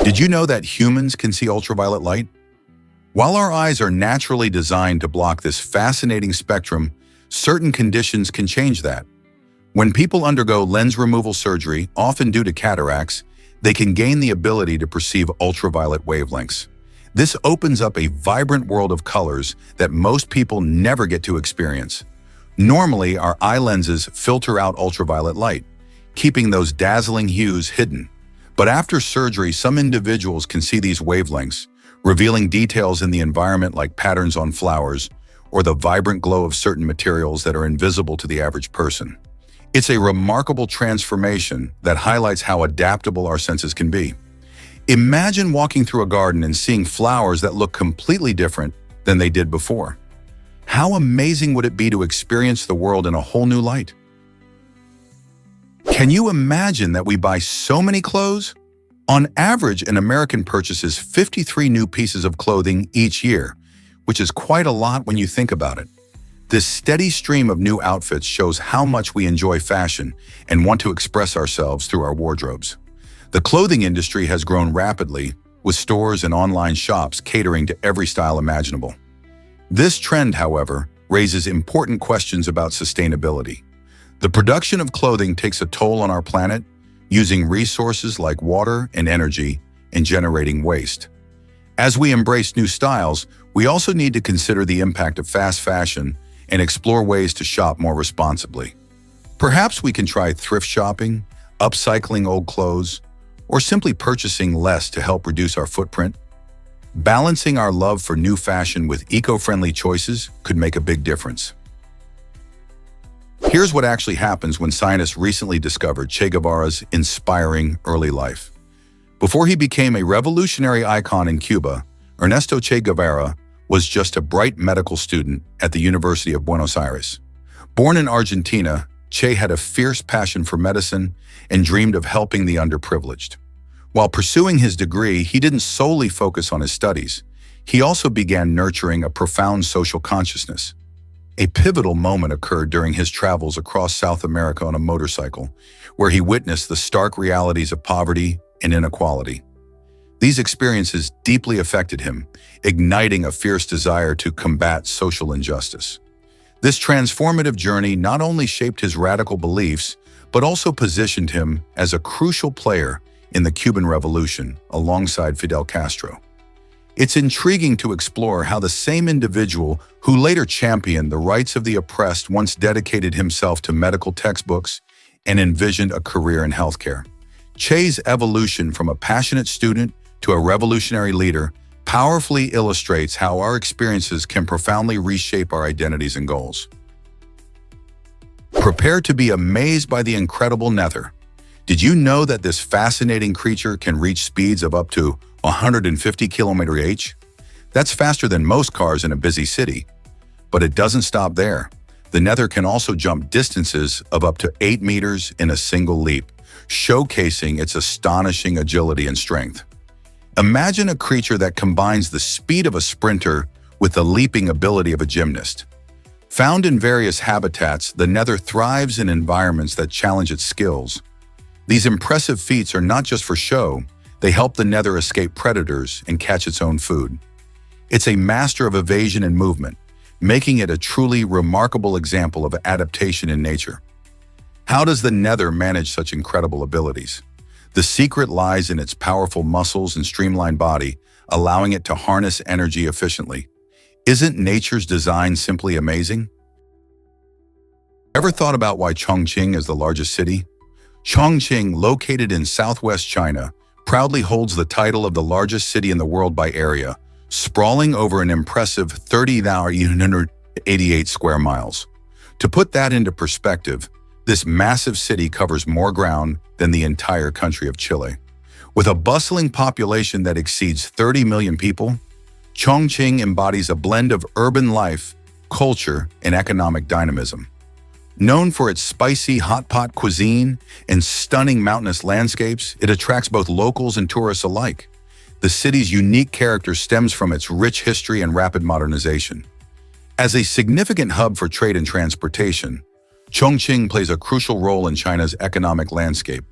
Did you know that humans can see ultraviolet light? While our eyes are naturally designed to block this fascinating spectrum, certain conditions can change that. When people undergo lens removal surgery, often due to cataracts, they can gain the ability to perceive ultraviolet wavelengths. This opens up a vibrant world of colors that most people never get to experience. Normally, our eye lenses filter out ultraviolet light, keeping those dazzling hues hidden. But after surgery, some individuals can see these wavelengths, revealing details in the environment like patterns on flowers or the vibrant glow of certain materials that are invisible to the average person. It's a remarkable transformation that highlights how adaptable our senses can be. Imagine walking through a garden and seeing flowers that look completely different than they did before. How amazing would it be to experience the world in a whole new light? Can you imagine that we buy so many clothes? On average, an American purchases 53 new pieces of clothing each year, which is quite a lot when you think about it. This steady stream of new outfits shows how much we enjoy fashion and want to express ourselves through our wardrobes. The clothing industry has grown rapidly, with stores and online shops catering to every style imaginable. This trend, however, raises important questions about sustainability. The production of clothing takes a toll on our planet, using resources like water and energy and generating waste. As we embrace new styles, we also need to consider the impact of fast fashion and explore ways to shop more responsibly. Perhaps we can try thrift shopping, upcycling old clothes, or simply purchasing less to help reduce our footprint. Balancing our love for new fashion with eco-friendly choices could make a big difference. Here's what actually happens when scientists recently discovered Che Guevara's inspiring early life. Before he became a revolutionary icon in Cuba, Ernesto Che Guevara was just a bright medical student at the University of Buenos Aires. Born in Argentina, Che had a fierce passion for medicine and dreamed of helping the underprivileged. While pursuing his degree, he didn't solely focus on his studies. He also began nurturing a profound social consciousness. A pivotal moment occurred during his travels across South America on a motorcycle, where he witnessed the stark realities of poverty and inequality. These experiences deeply affected him, igniting a fierce desire to combat social injustice. This transformative journey not only shaped his radical beliefs, but also positioned him as a crucial player in the Cuban Revolution alongside Fidel Castro. It's intriguing to explore how the same individual who later championed the rights of the oppressed once dedicated himself to medical textbooks and envisioned a career in healthcare. Che's evolution from a passionate student to a revolutionary leader powerfully illustrates how our experiences can profoundly reshape our identities and goals. Prepare to be amazed by the incredible nether. Did you know that this fascinating creature can reach speeds of up to 150 km/h? That's faster than most cars in a busy city. But it doesn't stop there. The nether can also jump distances of up to 8 meters in a single leap, showcasing its astonishing agility and strength. Imagine a creature that combines the speed of a sprinter with the leaping ability of a gymnast. Found in various habitats, the nether thrives in environments that challenge its skills. These impressive feats are not just for show, they help the nether escape predators and catch its own food. It's a master of evasion and movement, making it a truly remarkable example of adaptation in nature. How does the nether manage such incredible abilities? The secret lies in its powerful muscles and streamlined body, allowing it to harness energy efficiently. Isn't nature's design simply amazing? Ever thought about why Chongqing is the largest city? Chongqing, located in southwest China, proudly holds the title of the largest city in the world by area, sprawling over an impressive 30,988 square miles. To put that into perspective, this massive city covers more ground than the entire country of Chile. With a bustling population that exceeds 30 million people, Chongqing embodies a blend of urban life, culture, and economic dynamism. Known for its spicy hot pot cuisine and stunning mountainous landscapes, it attracts both locals and tourists alike. The city's unique character stems from its rich history and rapid modernization. As a significant hub for trade and transportation, Chongqing plays a crucial role in China's economic landscape.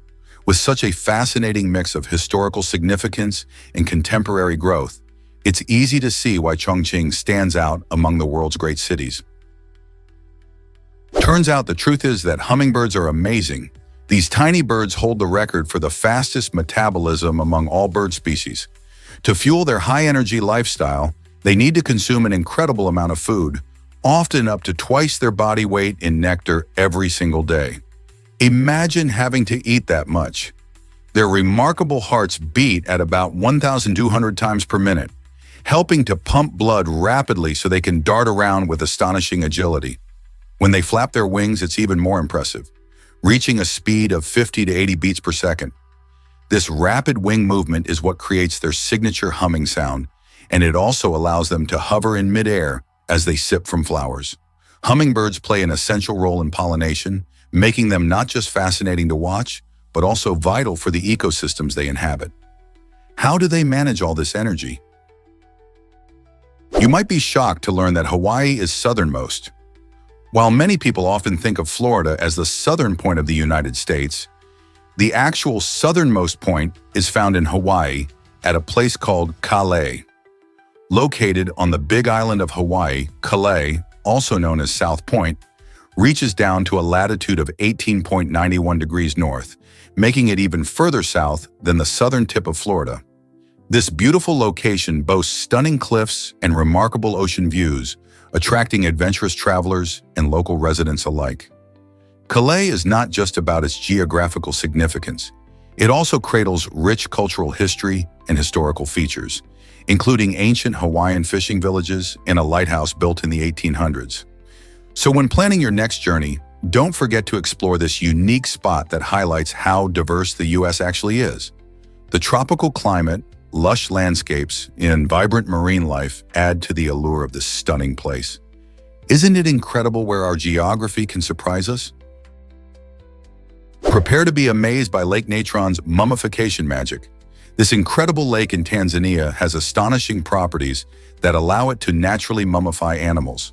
With such a fascinating mix of historical significance and contemporary growth, it's easy to see why Chongqing stands out among the world's great cities. Turns out the truth is that hummingbirds are amazing. These tiny birds hold the record for the fastest metabolism among all bird species. To fuel their high-energy lifestyle, they need to consume an incredible amount of food, often up to twice their body weight in nectar every single day. Imagine having to eat that much. Their remarkable hearts beat at about 1,200 times per minute, helping to pump blood rapidly so they can dart around with astonishing agility. When they flap their wings, it's even more impressive, reaching a speed of 50 to 80 beats per second. This rapid wing movement is what creates their signature humming sound, and it also allows them to hover in midair as they sip from flowers. Hummingbirds play an essential role in pollination, making them not just fascinating to watch, but also vital for the ecosystems they inhabit. How do they manage all this energy? You might be shocked to learn that Hawaii is southernmost. While many people often think of Florida as the southern point of the United States, the actual southernmost point is found in Hawaii at a place called Kalae. Located on the Big Island of Hawaii, Kalae, also known as South Point, reaches down to a latitude of 18.91 degrees north, making it even further south than the southern tip of Florida. This beautiful location boasts stunning cliffs and remarkable ocean views, attracting adventurous travelers and local residents alike. Kalae is not just about its geographical significance. It also cradles rich cultural history and historical features, including ancient Hawaiian fishing villages and a lighthouse built in the 1800s. So when planning your next journey, don't forget to explore this unique spot that highlights how diverse the U.S. actually is. The tropical climate, lush landscapes, and vibrant marine life add to the allure of this stunning place. Isn't it incredible where our geography can surprise us? Prepare to be amazed by Lake Natron's mummification magic. This incredible lake in Tanzania has astonishing properties that allow it to naturally mummify animals.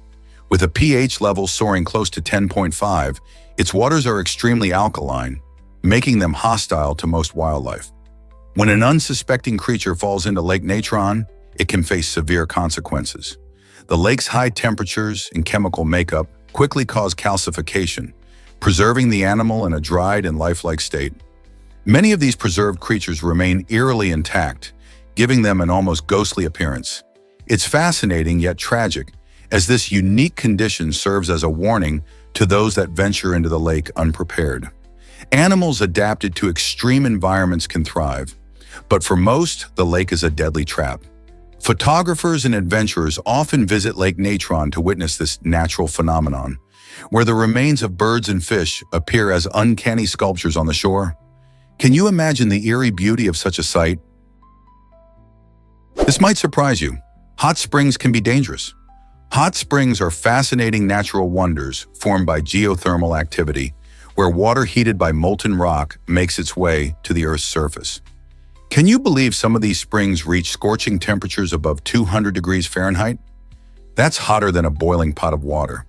With a pH level soaring close to 10.5, its waters are extremely alkaline, making them hostile to most wildlife. When an unsuspecting creature falls into Lake Natron, it can face severe consequences. The lake's high temperatures and chemical makeup quickly cause calcification, preserving the animal in a dried and lifelike state. Many of these preserved creatures remain eerily intact, giving them an almost ghostly appearance. It's fascinating yet tragic, as this unique condition serves as a warning to those that venture into the lake unprepared. Animals adapted to extreme environments can thrive, but for most, the lake is a deadly trap. Photographers and adventurers often visit Lake Natron to witness this natural phenomenon, where the remains of birds and fish appear as uncanny sculptures on the shore. Can you imagine the eerie beauty of such a sight? This might surprise you. Hot springs can be dangerous. Hot springs are fascinating natural wonders formed by geothermal activity, where water heated by molten rock makes its way to the Earth's surface. Can you believe some of these springs reach scorching temperatures above 200 degrees Fahrenheit? That's hotter than a boiling pot of water.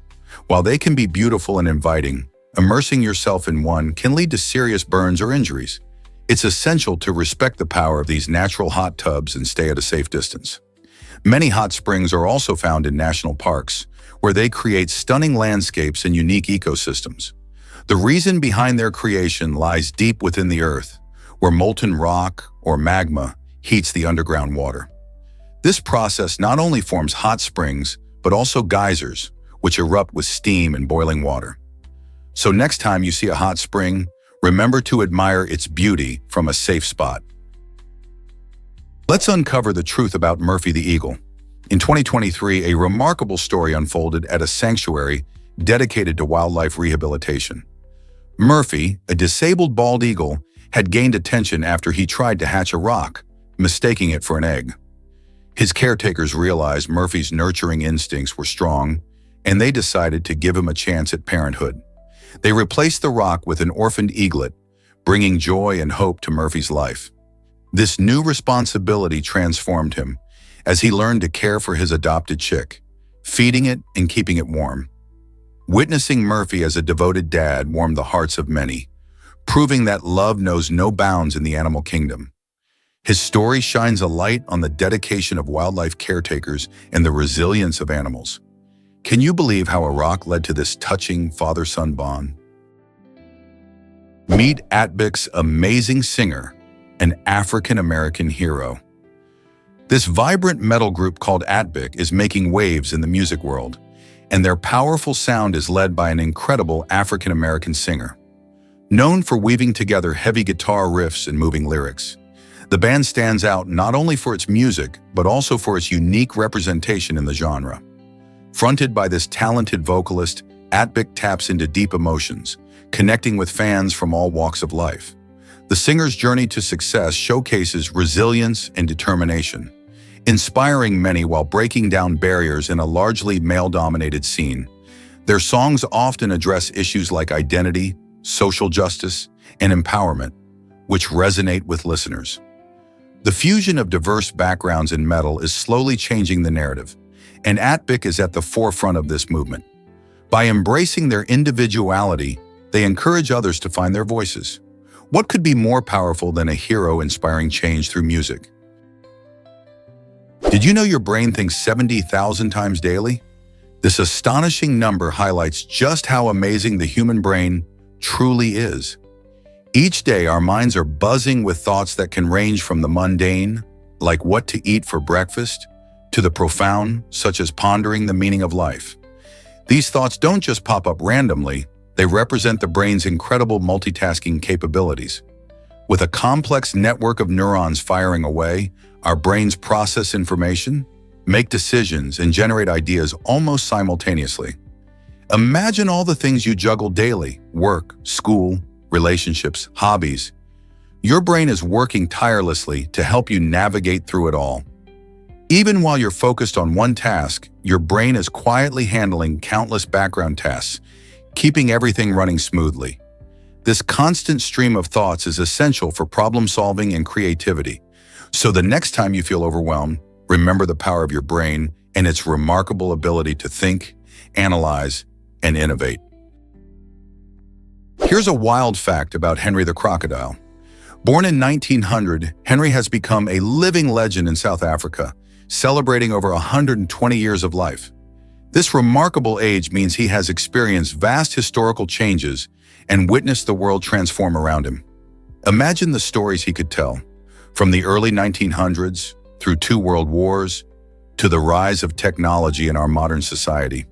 While they can be beautiful and inviting, immersing yourself in one can lead to serious burns or injuries. It's essential to respect the power of these natural hot tubs and stay at a safe distance. Many hot springs are also found in national parks, where they create stunning landscapes and unique ecosystems. The reason behind their creation lies deep within the earth, where molten rock or magma heats the underground water. This process not only forms hot springs, but also geysers, which erupt with steam and boiling water. So next time you see a hot spring, remember to admire its beauty from a safe spot. Let's uncover the truth about Murphy the eagle. In 2023, a remarkable story unfolded at a sanctuary dedicated to wildlife rehabilitation. Murphy, a disabled bald eagle, had gained attention after he tried to hatch a rock, mistaking it for an egg. His caretakers realized Murphy's nurturing instincts were strong, and they decided to give him a chance at parenthood. They replaced the rock with an orphaned eaglet, bringing joy and hope to Murphy's life. This new responsibility transformed him as he learned to care for his adopted chick, feeding it and keeping it warm. Witnessing Murphy as a devoted dad warmed the hearts of many, proving that love knows no bounds in the animal kingdom. His story shines a light on the dedication of wildlife caretakers and the resilience of animals. Can you believe how a rock led to this touching father-son bond? Meet Atbik's amazing singer, an African-American hero. This vibrant metal group called Atbik is making waves in the music world, and their powerful sound is led by an incredible African-American singer. Known for weaving together heavy guitar riffs and moving lyrics, the band stands out not only for its music, but also for its unique representation in the genre. Fronted by this talented vocalist, Atbik taps into deep emotions, connecting with fans from all walks of life. The singer's journey to success showcases resilience and determination, inspiring many while breaking down barriers in a largely male-dominated scene. Their songs often address issues like identity, social justice, and empowerment, which resonate with listeners. The fusion of diverse backgrounds in metal is slowly changing the narrative, and Atbik is at the forefront of this movement. By embracing their individuality, they encourage others to find their voices. What could be more powerful than a hero inspiring change through music? Did you know your brain thinks 70,000 times daily? This astonishing number highlights just how amazing the human brain truly is. Each day, our minds are buzzing with thoughts that can range from the mundane, like what to eat for breakfast, to the profound, such as pondering the meaning of life. These thoughts don't just pop up randomly, they represent the brain's incredible multitasking capabilities. With a complex network of neurons firing away, our brains process information, make decisions, and generate ideas almost simultaneously. Imagine all the things you juggle daily: work, school, relationships, hobbies. Your brain is working tirelessly to help you navigate through it all. Even while you're focused on one task, your brain is quietly handling countless background tasks, keeping everything running smoothly. This constant stream of thoughts is essential for problem solving and creativity. So the next time you feel overwhelmed, remember the power of your brain and its remarkable ability to think, analyze, and innovate. Here's a wild fact about Henry the crocodile. Born in 1900, Henry has become a living legend in South Africa, celebrating over 120 years of life. This remarkable age means he has experienced vast historical changes and witnessed the world transform around him. Imagine the stories he could tell, from the early 1900s through 2 world wars to the rise of technology in our modern society.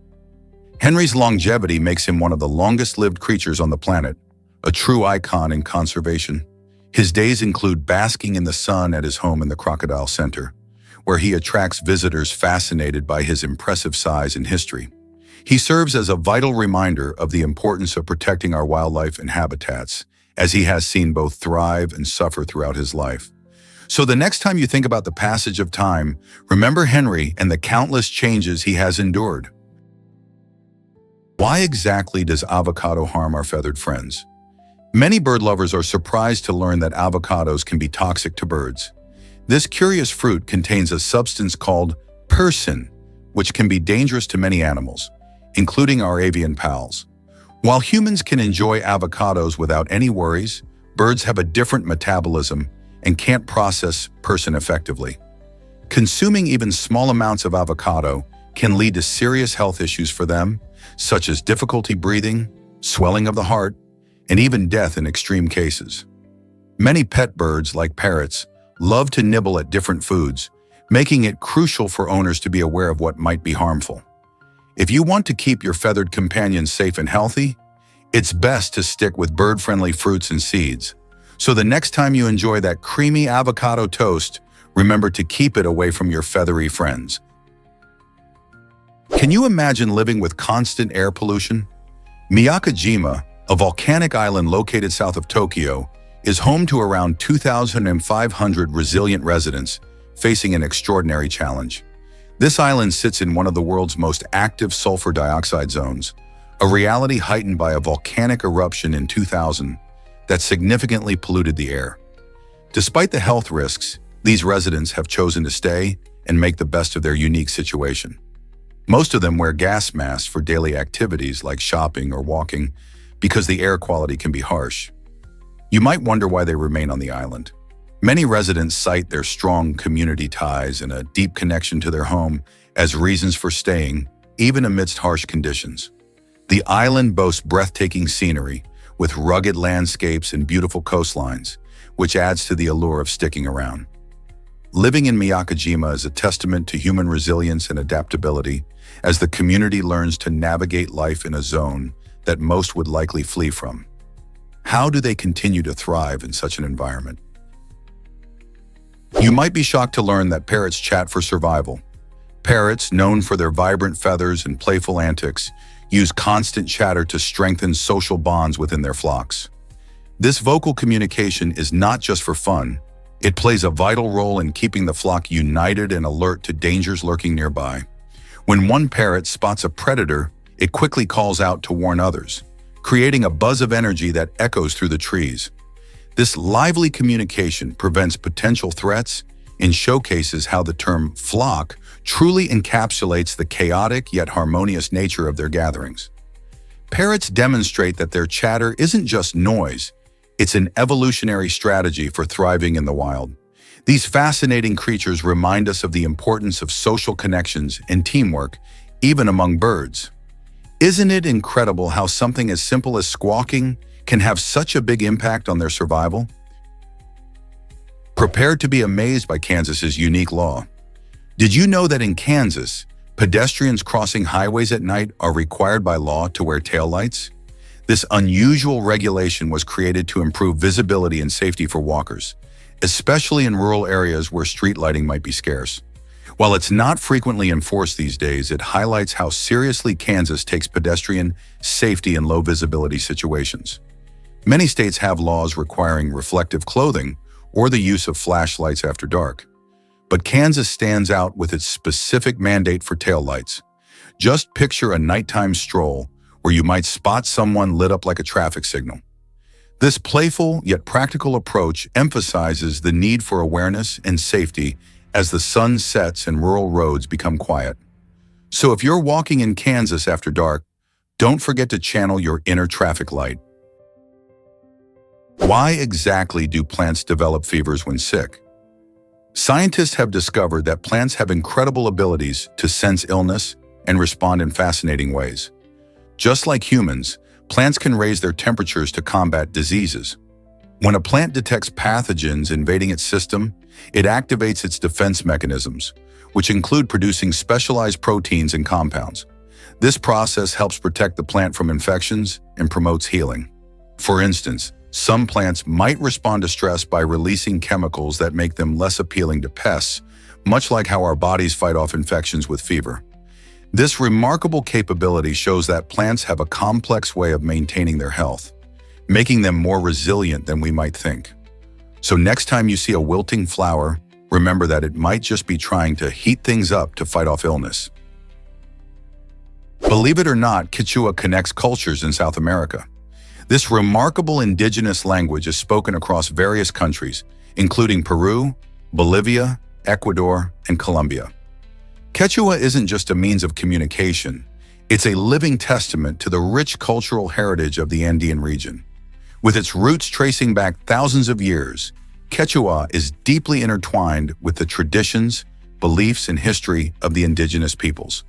Henry's longevity makes him one of the longest-lived creatures on the planet, a true icon in conservation. His days include basking in the sun at his home in the Crocodile Center, where he attracts visitors fascinated by his impressive size and history. He serves as a vital reminder of the importance of protecting our wildlife and habitats, as he has seen both thrive and suffer throughout his life. So the next time you think about the passage of time, remember Henry and the countless changes he has endured. Why exactly does avocado harm our feathered friends? Many bird lovers are surprised to learn that avocados can be toxic to birds. This curious fruit contains a substance called persin, which can be dangerous to many animals, including our avian pals. While humans can enjoy avocados without any worries, birds have a different metabolism and can't process persin effectively. Consuming even small amounts of avocado can lead to serious health issues for them, such as difficulty breathing, swelling of the heart, and even death in extreme cases. Many pet birds, like parrots, love to nibble at different foods, making it crucial for owners to be aware of what might be harmful. If you want to keep your feathered companions safe and healthy, it's best to stick with bird-friendly fruits and seeds. So the next time you enjoy that creamy avocado toast, remember to keep it away from your feathery friends. Can you imagine living with constant air pollution? Miyakojima, a volcanic island located south of Tokyo, is home to around 2,500 resilient residents facing an extraordinary challenge. This island sits in one of the world's most active sulfur dioxide zones, a reality heightened by a volcanic eruption in 2000 that significantly polluted the air. Despite the health risks, these residents have chosen to stay and make the best of their unique situation. Most of them wear gas masks for daily activities like shopping or walking because the air quality can be harsh. You might wonder why they remain on the island. Many residents cite their strong community ties and a deep connection to their home as reasons for staying, even amidst harsh conditions. The island boasts breathtaking scenery, with rugged landscapes and beautiful coastlines, which adds to the allure of sticking around. Living in Miyakojima is a testament to human resilience and adaptability, as the community learns to navigate life in a zone that most would likely flee from. How do they continue to thrive in such an environment? You might be shocked to learn that parrots chat for survival. Parrots, known for their vibrant feathers and playful antics, use constant chatter to strengthen social bonds within their flocks. This vocal communication is not just for fun. It plays a vital role in keeping the flock united and alert to dangers lurking nearby. When one parrot spots a predator, it quickly calls out to warn others, creating a buzz of energy that echoes through the trees. This lively communication prevents potential threats and showcases how the term flock truly encapsulates the chaotic yet harmonious nature of their gatherings. Parrots demonstrate that their chatter isn't just noise, it's an evolutionary strategy for thriving in the wild. These fascinating creatures remind us of the importance of social connections and teamwork, even among birds. Isn't it incredible how something as simple as squawking can have such a big impact on their survival? Prepare to be amazed by Kansas's unique law. Did you know that in Kansas, pedestrians crossing highways at night are required by law to wear taillights? This unusual regulation was created to improve visibility and safety for walkers, especially in rural areas where street lighting might be scarce. While it's not frequently enforced these days, it highlights how seriously Kansas takes pedestrian safety in low-visibility situations. Many states have laws requiring reflective clothing or the use of flashlights after dark. But Kansas stands out with its specific mandate for taillights. Just picture a nighttime stroll where you might spot someone lit up like a traffic signal. This playful yet practical approach emphasizes the need for awareness and safety as the sun sets and rural roads become quiet. So if you're walking in Kansas after dark, don't forget to channel your inner traffic light. Why exactly do plants develop fevers when sick? Scientists have discovered that plants have incredible abilities to sense illness and respond in fascinating ways. Just like humans, plants can raise their temperatures to combat diseases. When a plant detects pathogens invading its system, it activates its defense mechanisms, which include producing specialized proteins and compounds. This process helps protect the plant from infections and promotes healing. For instance, some plants might respond to stress by releasing chemicals that make them less appealing to pests, much like how our bodies fight off infections with fever. This remarkable capability shows that plants have a complex way of maintaining their health, making them more resilient than we might think. So next time you see a wilting flower, remember that it might just be trying to heat things up to fight off illness. Believe it or not, Quechua connects cultures in South America. This remarkable indigenous language is spoken across various countries, including Peru, Bolivia, Ecuador, and Colombia. Quechua isn't just a means of communication, it's a living testament to the rich cultural heritage of the Andean region. With its roots tracing back thousands of years, Quechua is deeply intertwined with the traditions, beliefs, and history of the indigenous peoples.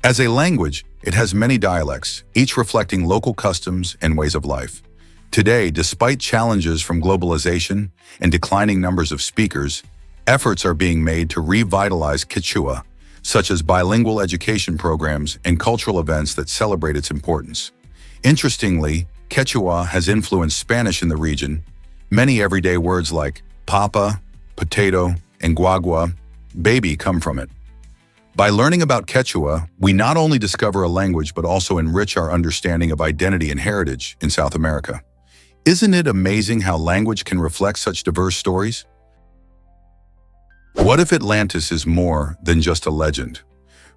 As a language, it has many dialects, each reflecting local customs and ways of life. Today, despite challenges from globalization and declining numbers of speakers, efforts are being made to revitalize Quechua, such as bilingual education programs and cultural events that celebrate its importance. Interestingly, Quechua has influenced Spanish in the region. Many everyday words like papa, potato, and guagua, baby, come from it. By learning about Quechua, we not only discover a language but also enrich our understanding of identity and heritage in South America. Isn't it amazing how language can reflect such diverse stories? What if Atlantis is more than just a legend?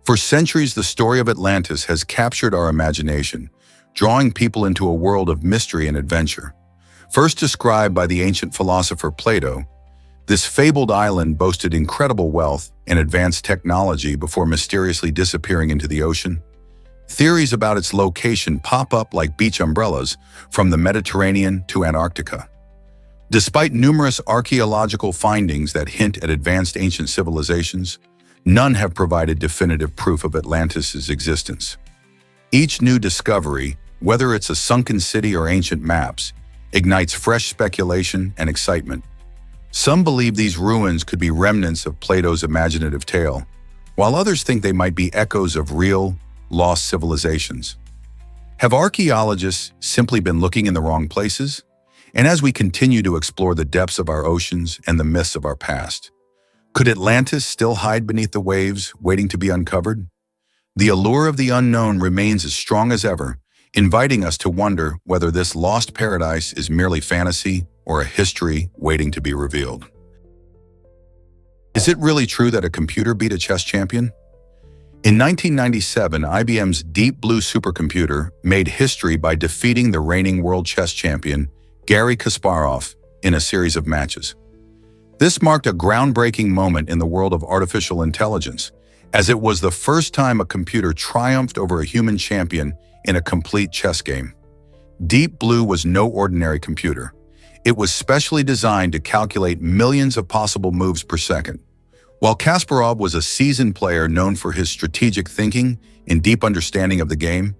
For centuries, the story of Atlantis has captured our imagination, drawing people into a world of mystery and adventure. First described by the ancient philosopher Plato, this fabled island boasted incredible wealth and advanced technology before mysteriously disappearing into the ocean. Theories about its location pop up like beach umbrellas, from the Mediterranean to Antarctica. Despite numerous archaeological findings that hint at advanced ancient civilizations, none have provided definitive proof of Atlantis' existence. Each new discovery, whether it's a sunken city or ancient maps, ignites fresh speculation and excitement. Some believe these ruins could be remnants of Plato's imaginative tale, while others think they might be echoes of real, lost civilizations. Have archaeologists simply been looking in the wrong places? And as we continue to explore the depths of our oceans and the myths of our past, could Atlantis still hide beneath the waves, waiting to be uncovered? The allure of the unknown remains as strong as ever, inviting us to wonder whether this lost paradise is merely fantasy or a history waiting to be revealed. Is it really true that a computer beat a chess champion? In 1997, IBM's Deep Blue supercomputer made history by defeating the reigning world chess champion, Garry Kasparov, in a series of matches. This marked a groundbreaking moment in the world of artificial intelligence, as it was the first time a computer triumphed over a human champion in a complete chess game. Deep Blue was no ordinary computer. It was specially designed to calculate millions of possible moves per second. While Kasparov was a seasoned player known for his strategic thinking and deep understanding of the game,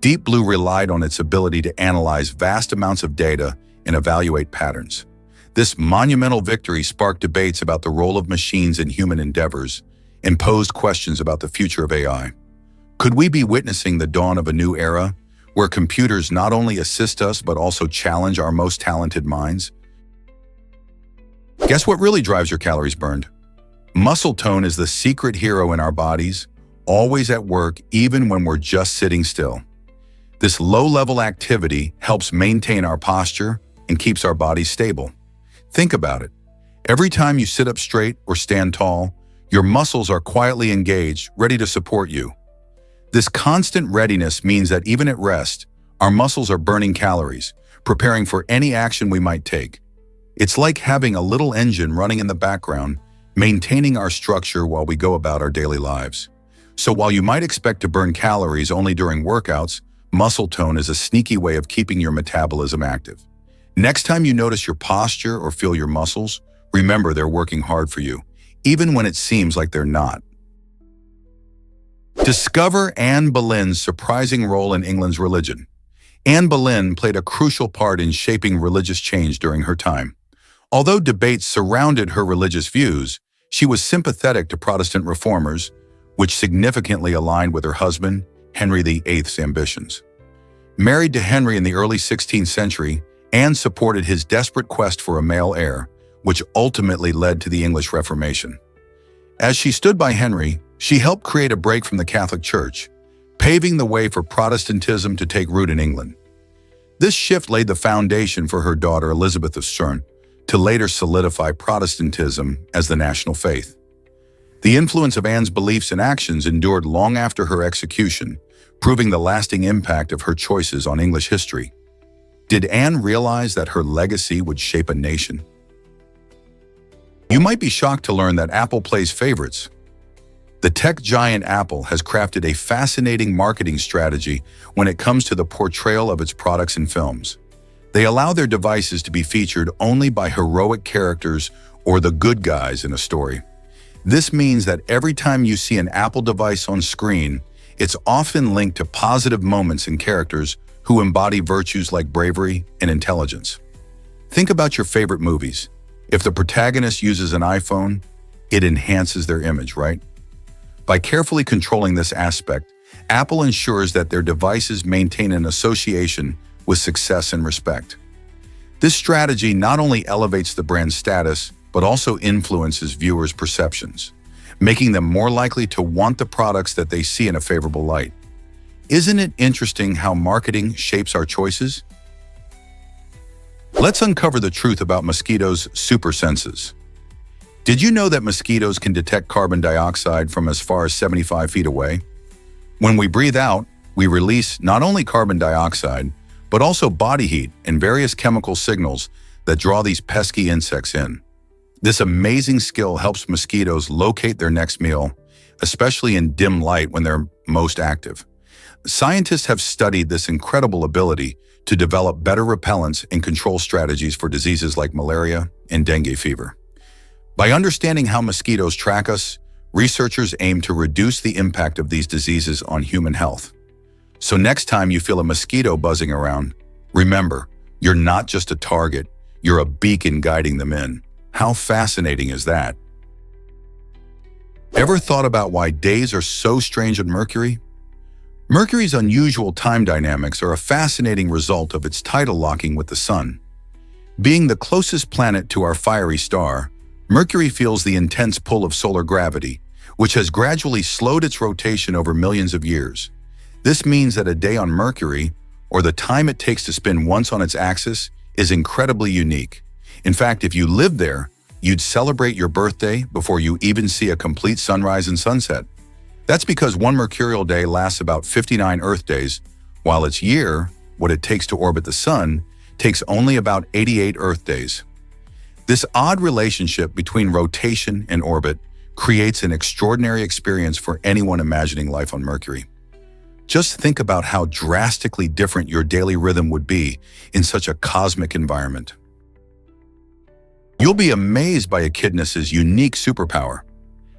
Deep Blue relied on its ability to analyze vast amounts of data and evaluate patterns. This monumental victory sparked debates about the role of machines in human endeavors and posed questions about the future of AI. Could we be witnessing the dawn of a new era where computers not only assist us but also challenge our most talented minds? Guess what really drives your calories burned? Muscle tone is the secret hero in our bodies, always at work even when we're just sitting still. This low-level activity helps maintain our posture and keeps our bodies stable. Think about it. Every time you sit up straight or stand tall, your muscles are quietly engaged, ready to support you. This constant readiness means that even at rest, our muscles are burning calories, preparing for any action we might take. It's like having a little engine running in the background, maintaining our structure while we go about our daily lives. So while you might expect to burn calories only during workouts, muscle tone is a sneaky way of keeping your metabolism active. Next time you notice your posture or feel your muscles, remember they're working hard for you, even when it seems like they're not. Discover Anne Boleyn's surprising role in England's religion. Anne Boleyn played a crucial part in shaping religious change during her time. Although debates surrounded her religious views, she was sympathetic to Protestant reformers, which significantly aligned with her husband, Henry VIII's ambitions. Married to Henry in the early 16th century, Anne supported his desperate quest for a male heir, which ultimately led to the English Reformation. As she stood by Henry, she helped create a break from the Catholic Church, paving the way for Protestantism to take root in England. This shift laid the foundation for her daughter Elizabeth of Stern to later solidify Protestantism as the national faith. The influence of Anne's beliefs and actions endured long after her execution, proving the lasting impact of her choices on English history. Did Anne realize that her legacy would shape a nation? You might be shocked to learn that Apple plays favorites. The tech giant Apple has crafted a fascinating marketing strategy when it comes to the portrayal of its products and films. They allow their devices to be featured only by heroic characters or the good guys in a story. This means that every time you see an Apple device on screen, it's often linked to positive moments and characters who embody virtues like bravery and intelligence. Think about your favorite movies. If the protagonist uses an iPhone, it enhances their image, right? By carefully controlling this aspect, Apple ensures that their devices maintain an association with success and respect. This strategy not only elevates the brand's status, but also influences viewers' perceptions, making them more likely to want the products that they see in a favorable light. Isn't it interesting how marketing shapes our choices? Let's uncover the truth about mosquitoes' super senses. Did you know that mosquitoes can detect carbon dioxide from as far as 75 feet away? When we breathe out, we release not only carbon dioxide, but also body heat and various chemical signals that draw these pesky insects in. This amazing skill helps mosquitoes locate their next meal, especially in dim light when they're most active. Scientists have studied this incredible ability to develop better repellents and control strategies for diseases like malaria and dengue fever. By understanding how mosquitoes track us, researchers aim to reduce the impact of these diseases on human health. So next time you feel a mosquito buzzing around, remember, you're not just a target, you're a beacon guiding them in. How fascinating is that? Ever thought about why days are so strange on Mercury? Mercury's unusual time dynamics are a fascinating result of its tidal locking with the Sun. Being the closest planet to our fiery star, Mercury feels the intense pull of solar gravity, which has gradually slowed its rotation over millions of years. This means that a day on Mercury, or the time it takes to spin once on its axis, is incredibly unique. In fact, if you lived there, you'd celebrate your birthday before you even see a complete sunrise and sunset. That's because one mercurial day lasts about 59 Earth days, while its year, what it takes to orbit the Sun, takes only about 88 Earth days. This odd relationship between rotation and orbit creates an extraordinary experience for anyone imagining life on Mercury. Just think about how drastically different your daily rhythm would be in such a cosmic environment. You'll be amazed by echidnas' unique superpower.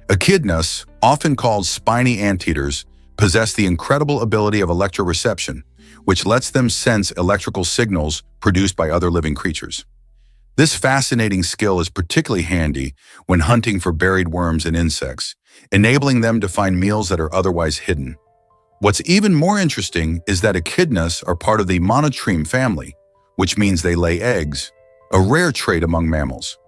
Echidnas, often called spiny anteaters, possess the incredible ability of electroreception, which lets them sense electrical signals produced by other living creatures. This fascinating skill is particularly handy when hunting for buried worms and insects, enabling them to find meals that are otherwise hidden. What's even more interesting is that echidnas are part of the monotreme family, which means they lay eggs, a rare trait among mammals.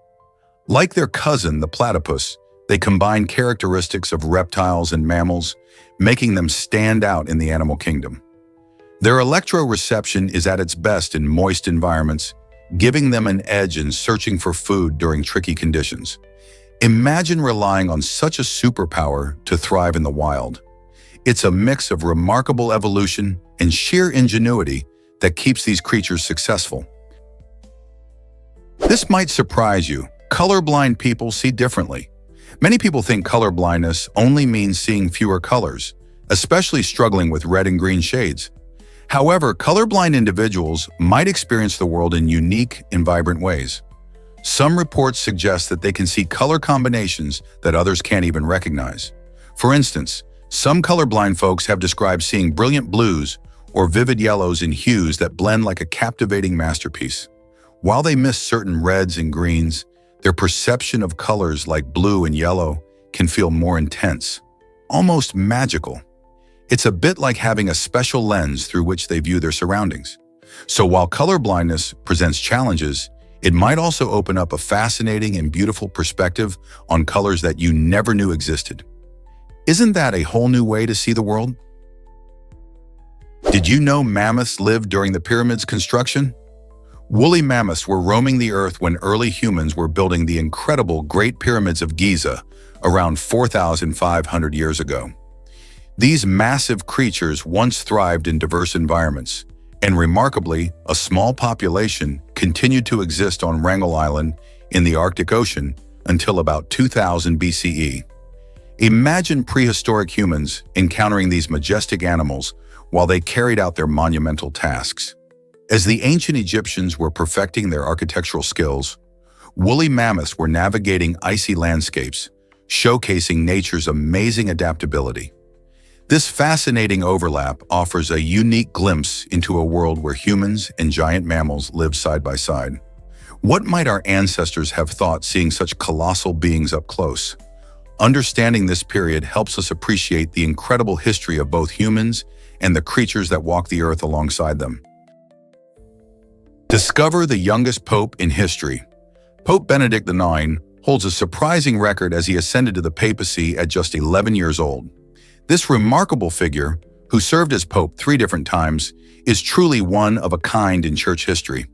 Like their cousin, the platypus, they combine characteristics of reptiles and mammals, making them stand out in the animal kingdom. Their electroreception is at its best in moist environments, giving them an edge in searching for food during tricky conditions. Imagine relying on such a superpower to thrive in the wild. It's a mix of remarkable evolution and sheer ingenuity that keeps these creatures successful. This might surprise you. Colorblind people see differently. Many people think colorblindness only means seeing fewer colors, especially struggling with red and green shades. However, colorblind individuals might experience the world in unique and vibrant ways. Some reports suggest that they can see color combinations that others can't even recognize. For instance, some colorblind folks have described seeing brilliant blues or vivid yellows in hues that blend like a captivating masterpiece. While they miss certain reds and greens, their perception of colors like blue and yellow can feel more intense, almost magical. It's a bit like having a special lens through which they view their surroundings. So while colorblindness presents challenges, it might also open up a fascinating and beautiful perspective on colors that you never knew existed. Isn't that a whole new way to see the world? Did you know mammoths lived during the pyramids' construction? Woolly mammoths were roaming the earth when early humans were building the incredible Great Pyramids of Giza around 4,500 years ago. These massive creatures once thrived in diverse environments, and remarkably, a small population continued to exist on Wrangel Island in the Arctic Ocean until about 2000 BCE. Imagine prehistoric humans encountering these majestic animals while they carried out their monumental tasks. As the ancient Egyptians were perfecting their architectural skills, woolly mammoths were navigating icy landscapes, showcasing nature's amazing adaptability. This fascinating overlap offers a unique glimpse into a world where humans and giant mammals live side by side. What might our ancestors have thought seeing such colossal beings up close? Understanding this period helps us appreciate the incredible history of both humans and the creatures that walk the earth alongside them. Discover the youngest pope in history. Pope Benedict IX holds a surprising record as he ascended to the papacy at just 11 years old. This remarkable figure, who served as pope 3 different times, is truly one of a kind in church history.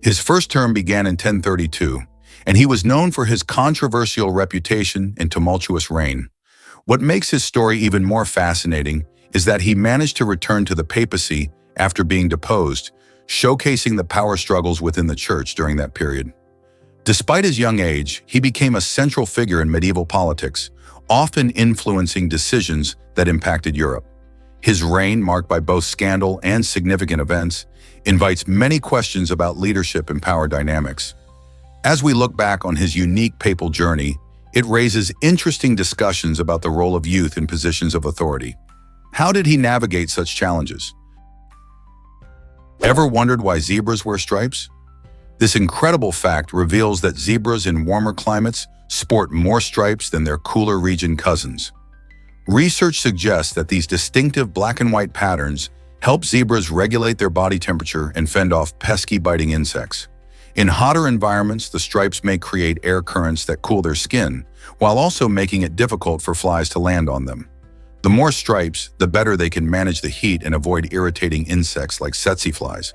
His first term began in 1032, and he was known for his controversial reputation and tumultuous reign. What makes his story even more fascinating is that he managed to return to the papacy after being deposed, showcasing the power struggles within the church during that period. Despite his young age, he became a central figure in medieval politics, often influencing decisions that impacted Europe. His reign, marked by both scandal and significant events, invites many questions about leadership and power dynamics. As we look back on his unique papal journey, it raises interesting discussions about the role of youth in positions of authority. How did he navigate such challenges? Ever wondered why zebras wear stripes? This incredible fact reveals that zebras in warmer climates sport more stripes than their cooler region cousins. Research suggests that these distinctive black and white patterns help zebras regulate their body temperature and fend off pesky biting insects. In hotter environments, the stripes may create air currents that cool their skin, while also making it difficult for flies to land on them. The more stripes, the better they can manage the heat and avoid irritating insects like tsetse flies.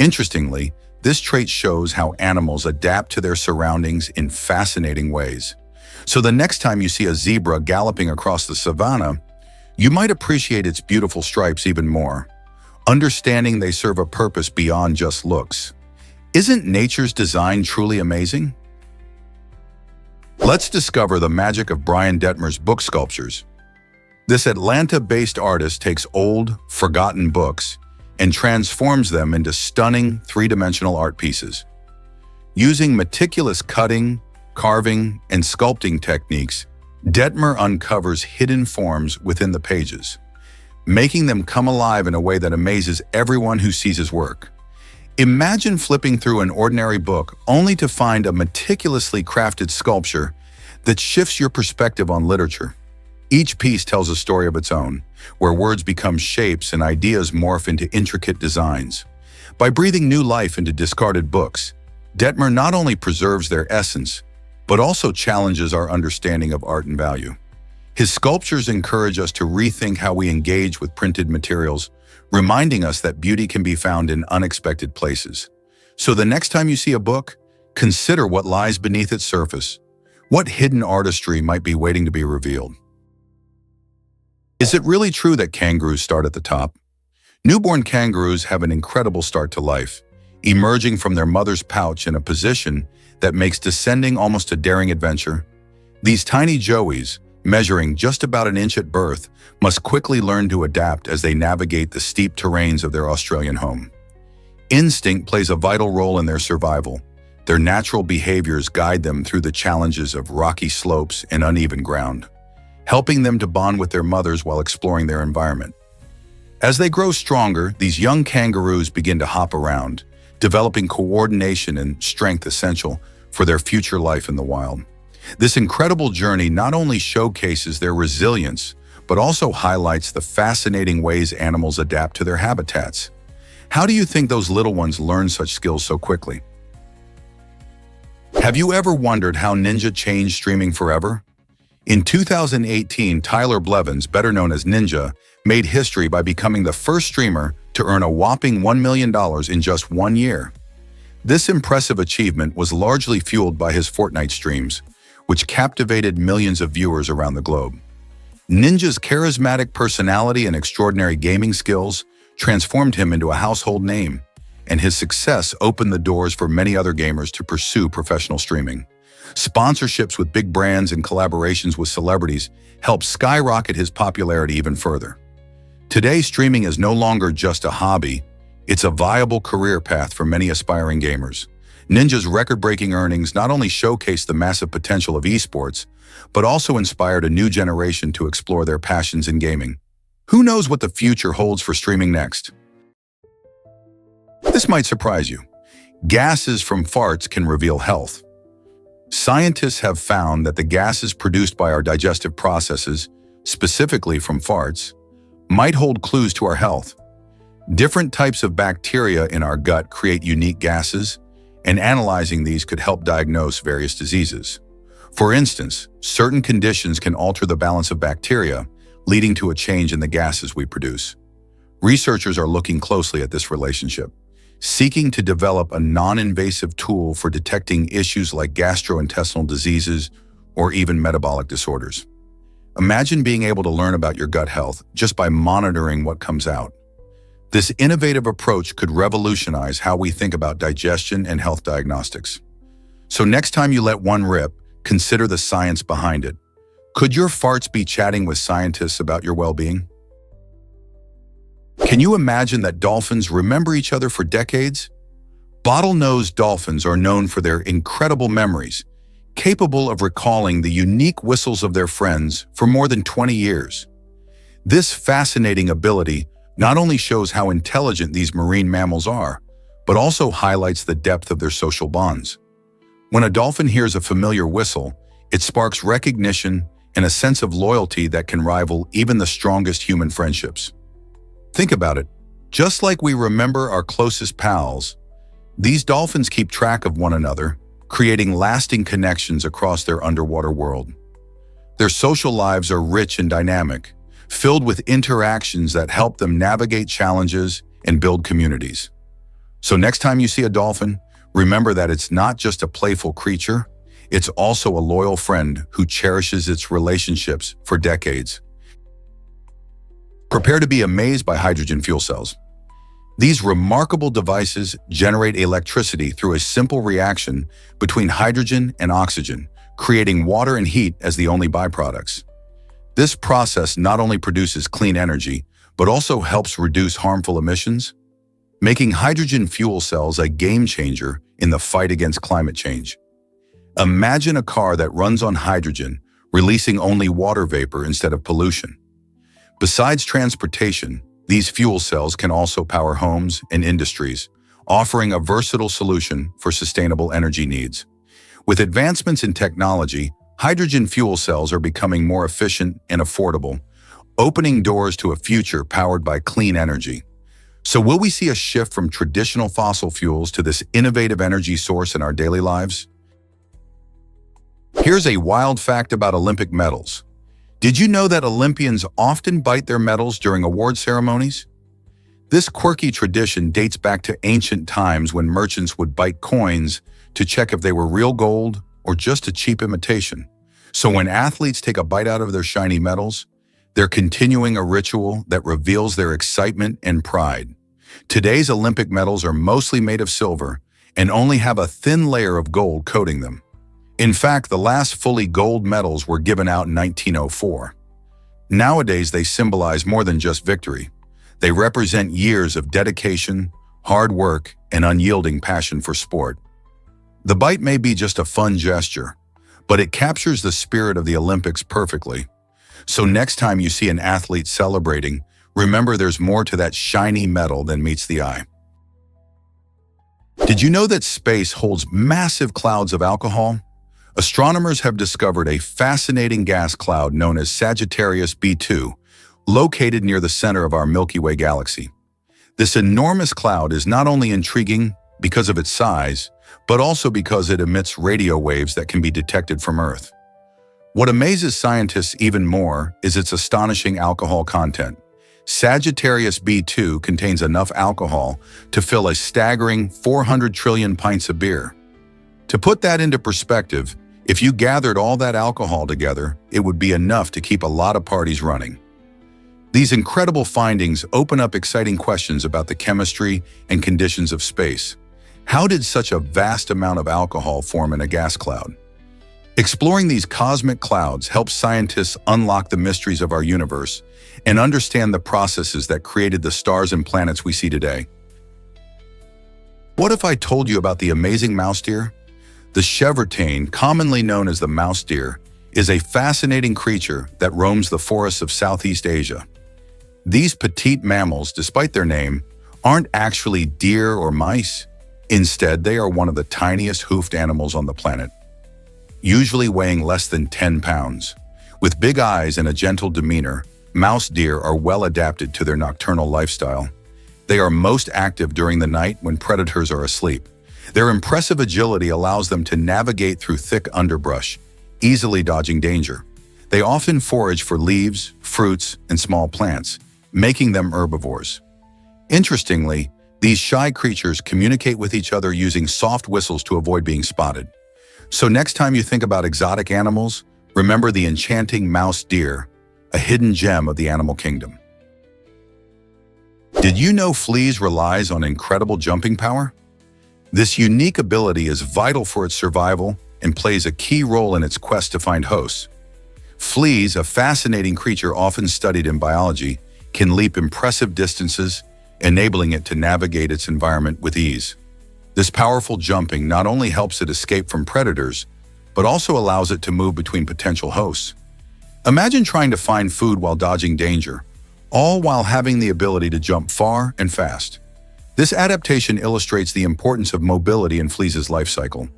Interestingly, this trait shows how animals adapt to their surroundings in fascinating ways. So the next time you see a zebra galloping across the savannah, you might appreciate its beautiful stripes even more, understanding they serve a purpose beyond just looks. Isn't nature's design truly amazing? Let's discover the magic of Brian Detmer's book sculptures. This Atlanta-based artist takes old, forgotten books and transforms them into stunning three-dimensional art pieces. Using meticulous cutting, carving, and sculpting techniques, Detmer uncovers hidden forms within the pages, making them come alive in a way that amazes everyone who sees his work. Imagine flipping through an ordinary book only to find a meticulously crafted sculpture that shifts your perspective on literature. Each piece tells a story of its own, where words become shapes and ideas morph into intricate designs. By breathing new life into discarded books, Detmer not only preserves their essence, but also challenges our understanding of art and value. His sculptures encourage us to rethink how we engage with printed materials, reminding us that beauty can be found in unexpected places. So the next time you see a book, consider what lies beneath its surface. What hidden artistry might be waiting to be revealed? Is it really true that kangaroos start at the top? Newborn kangaroos have an incredible start to life, emerging from their mother's pouch in a position that makes descending almost a daring adventure. These tiny joeys, measuring just about an inch at birth, must quickly learn to adapt as they navigate the steep terrains of their Australian home. Instinct plays a vital role in their survival. Their natural behaviors guide them through the challenges of rocky slopes and uneven ground, helping them to bond with their mothers while exploring their environment. As they grow stronger, these young kangaroos begin to hop around, developing coordination and strength essential for their future life in the wild. This incredible journey not only showcases their resilience, but also highlights the fascinating ways animals adapt to their habitats. How do you think those little ones learn such skills so quickly? Have you ever wondered how Ninja changed streaming forever? In 2018, Tyler Blevins, better known as Ninja, made history by becoming the first streamer to earn a whopping $1 million in just 1 year. This impressive achievement was largely fueled by his Fortnite streams, which captivated millions of viewers around the globe. Ninja's charismatic personality and extraordinary gaming skills transformed him into a household name, and his success opened the doors for many other gamers to pursue professional streaming. Sponsorships with big brands and collaborations with celebrities helped skyrocket his popularity even further. Today, streaming is no longer just a hobby, it's a viable career path for many aspiring gamers. Ninja's record-breaking earnings not only showcase the massive potential of esports, but also inspired a new generation to explore their passions in gaming. Who knows what the future holds for streaming next? This might surprise you. Gases from farts can reveal health. Scientists have found that the gases produced by our digestive processes, specifically from farts, might hold clues to our health. Different types of bacteria in our gut create unique gases, and analyzing these could help diagnose various diseases. For instance, certain conditions can alter the balance of bacteria, leading to a change in the gases we produce. Researchers are looking closely at this relationship, seeking to develop a non-invasive tool for detecting issues like gastrointestinal diseases or even metabolic disorders. Imagine being able to learn about your gut health just by monitoring what comes out. This innovative approach could revolutionize how we think about digestion and health diagnostics. So next time you let one rip, consider the science behind it. Could your farts be chatting with scientists about your well-being? Can you imagine that dolphins remember each other for decades? Bottlenose dolphins are known for their incredible memories, capable of recalling the unique whistles of their friends for more than 20 years. This fascinating ability not only shows how intelligent these marine mammals are, but also highlights the depth of their social bonds. When a dolphin hears a familiar whistle, it sparks recognition and a sense of loyalty that can rival even the strongest human friendships. Think about it. Just like we remember our closest pals, these dolphins keep track of one another, creating lasting connections across their underwater world. Their social lives are rich and dynamic, filled with interactions that help them navigate challenges and build communities. So next time you see a dolphin, remember that it's not just a playful creature, it's also a loyal friend who cherishes its relationships for decades. Prepare to be amazed by hydrogen fuel cells. These remarkable devices generate electricity through a simple reaction between hydrogen and oxygen, creating water and heat as the only byproducts. This process not only produces clean energy, but also helps reduce harmful emissions, making hydrogen fuel cells a game changer in the fight against climate change. Imagine a car that runs on hydrogen, releasing only water vapor instead of pollution. Besides transportation, these fuel cells can also power homes and industries, offering a versatile solution for sustainable energy needs. With advancements in technology, hydrogen fuel cells are becoming more efficient and affordable, opening doors to a future powered by clean energy. So will we see a shift from traditional fossil fuels to this innovative energy source in our daily lives? Here's a wild fact about Olympic medals. Did you know that Olympians often bite their medals during award ceremonies? This quirky tradition dates back to ancient times when merchants would bite coins to check if they were real gold or just a cheap imitation. So when athletes take a bite out of their shiny medals, they're continuing a ritual that reveals their excitement and pride. Today's Olympic medals are mostly made of silver and only have a thin layer of gold coating them. In fact, the last fully gold medals were given out in 1904. Nowadays, they symbolize more than just victory. They represent years of dedication, hard work, and unyielding passion for sport. The bite may be just a fun gesture, but it captures the spirit of the Olympics perfectly. So next time you see an athlete celebrating, remember there's more to that shiny medal than meets the eye. Did you know that space holds massive clouds of alcohol? Astronomers have discovered a fascinating gas cloud known as Sagittarius B2, located near the center of our Milky Way galaxy. This enormous cloud is not only intriguing because of its size, but also because it emits radio waves that can be detected from Earth. What amazes scientists even more is its astonishing alcohol content. Sagittarius B2 contains enough alcohol to fill a staggering 400 trillion pints of beer. To put that into perspective, if you gathered all that alcohol together, it would be enough to keep a lot of parties running. These incredible findings open up exciting questions about the chemistry and conditions of space. How did such a vast amount of alcohol form in a gas cloud? Exploring these cosmic clouds helps scientists unlock the mysteries of our universe and understand the processes that created the stars and planets we see today. What if I told you about the amazing mouse deer? The chevrotain, commonly known as the mouse deer, is a fascinating creature that roams the forests of Southeast Asia. These petite mammals, despite their name, aren't actually deer or mice. Instead, they are one of the tiniest hoofed animals on the planet, usually weighing less than 10 pounds. With big eyes and a gentle demeanor, mouse deer are well adapted to their nocturnal lifestyle. They are most active during the night when predators are asleep. Their impressive agility allows them to navigate through thick underbrush, easily dodging danger. They often forage for leaves, fruits, and small plants, making them herbivores. Interestingly, these shy creatures communicate with each other using soft whistles to avoid being spotted. So next time you think about exotic animals, remember the enchanting mouse deer, a hidden gem of the animal kingdom. Did you know fleas relies on incredible jumping power? This unique ability is vital for its survival and plays a key role in its quest to find hosts. Fleas, a fascinating creature often studied in biology, can leap impressive distances, enabling it to navigate its environment with ease. This powerful jumping not only helps it escape from predators, but also allows it to move between potential hosts. Imagine trying to find food while dodging danger, all while having the ability to jump far and fast. This adaptation illustrates the importance of mobility in fleas' life cycle,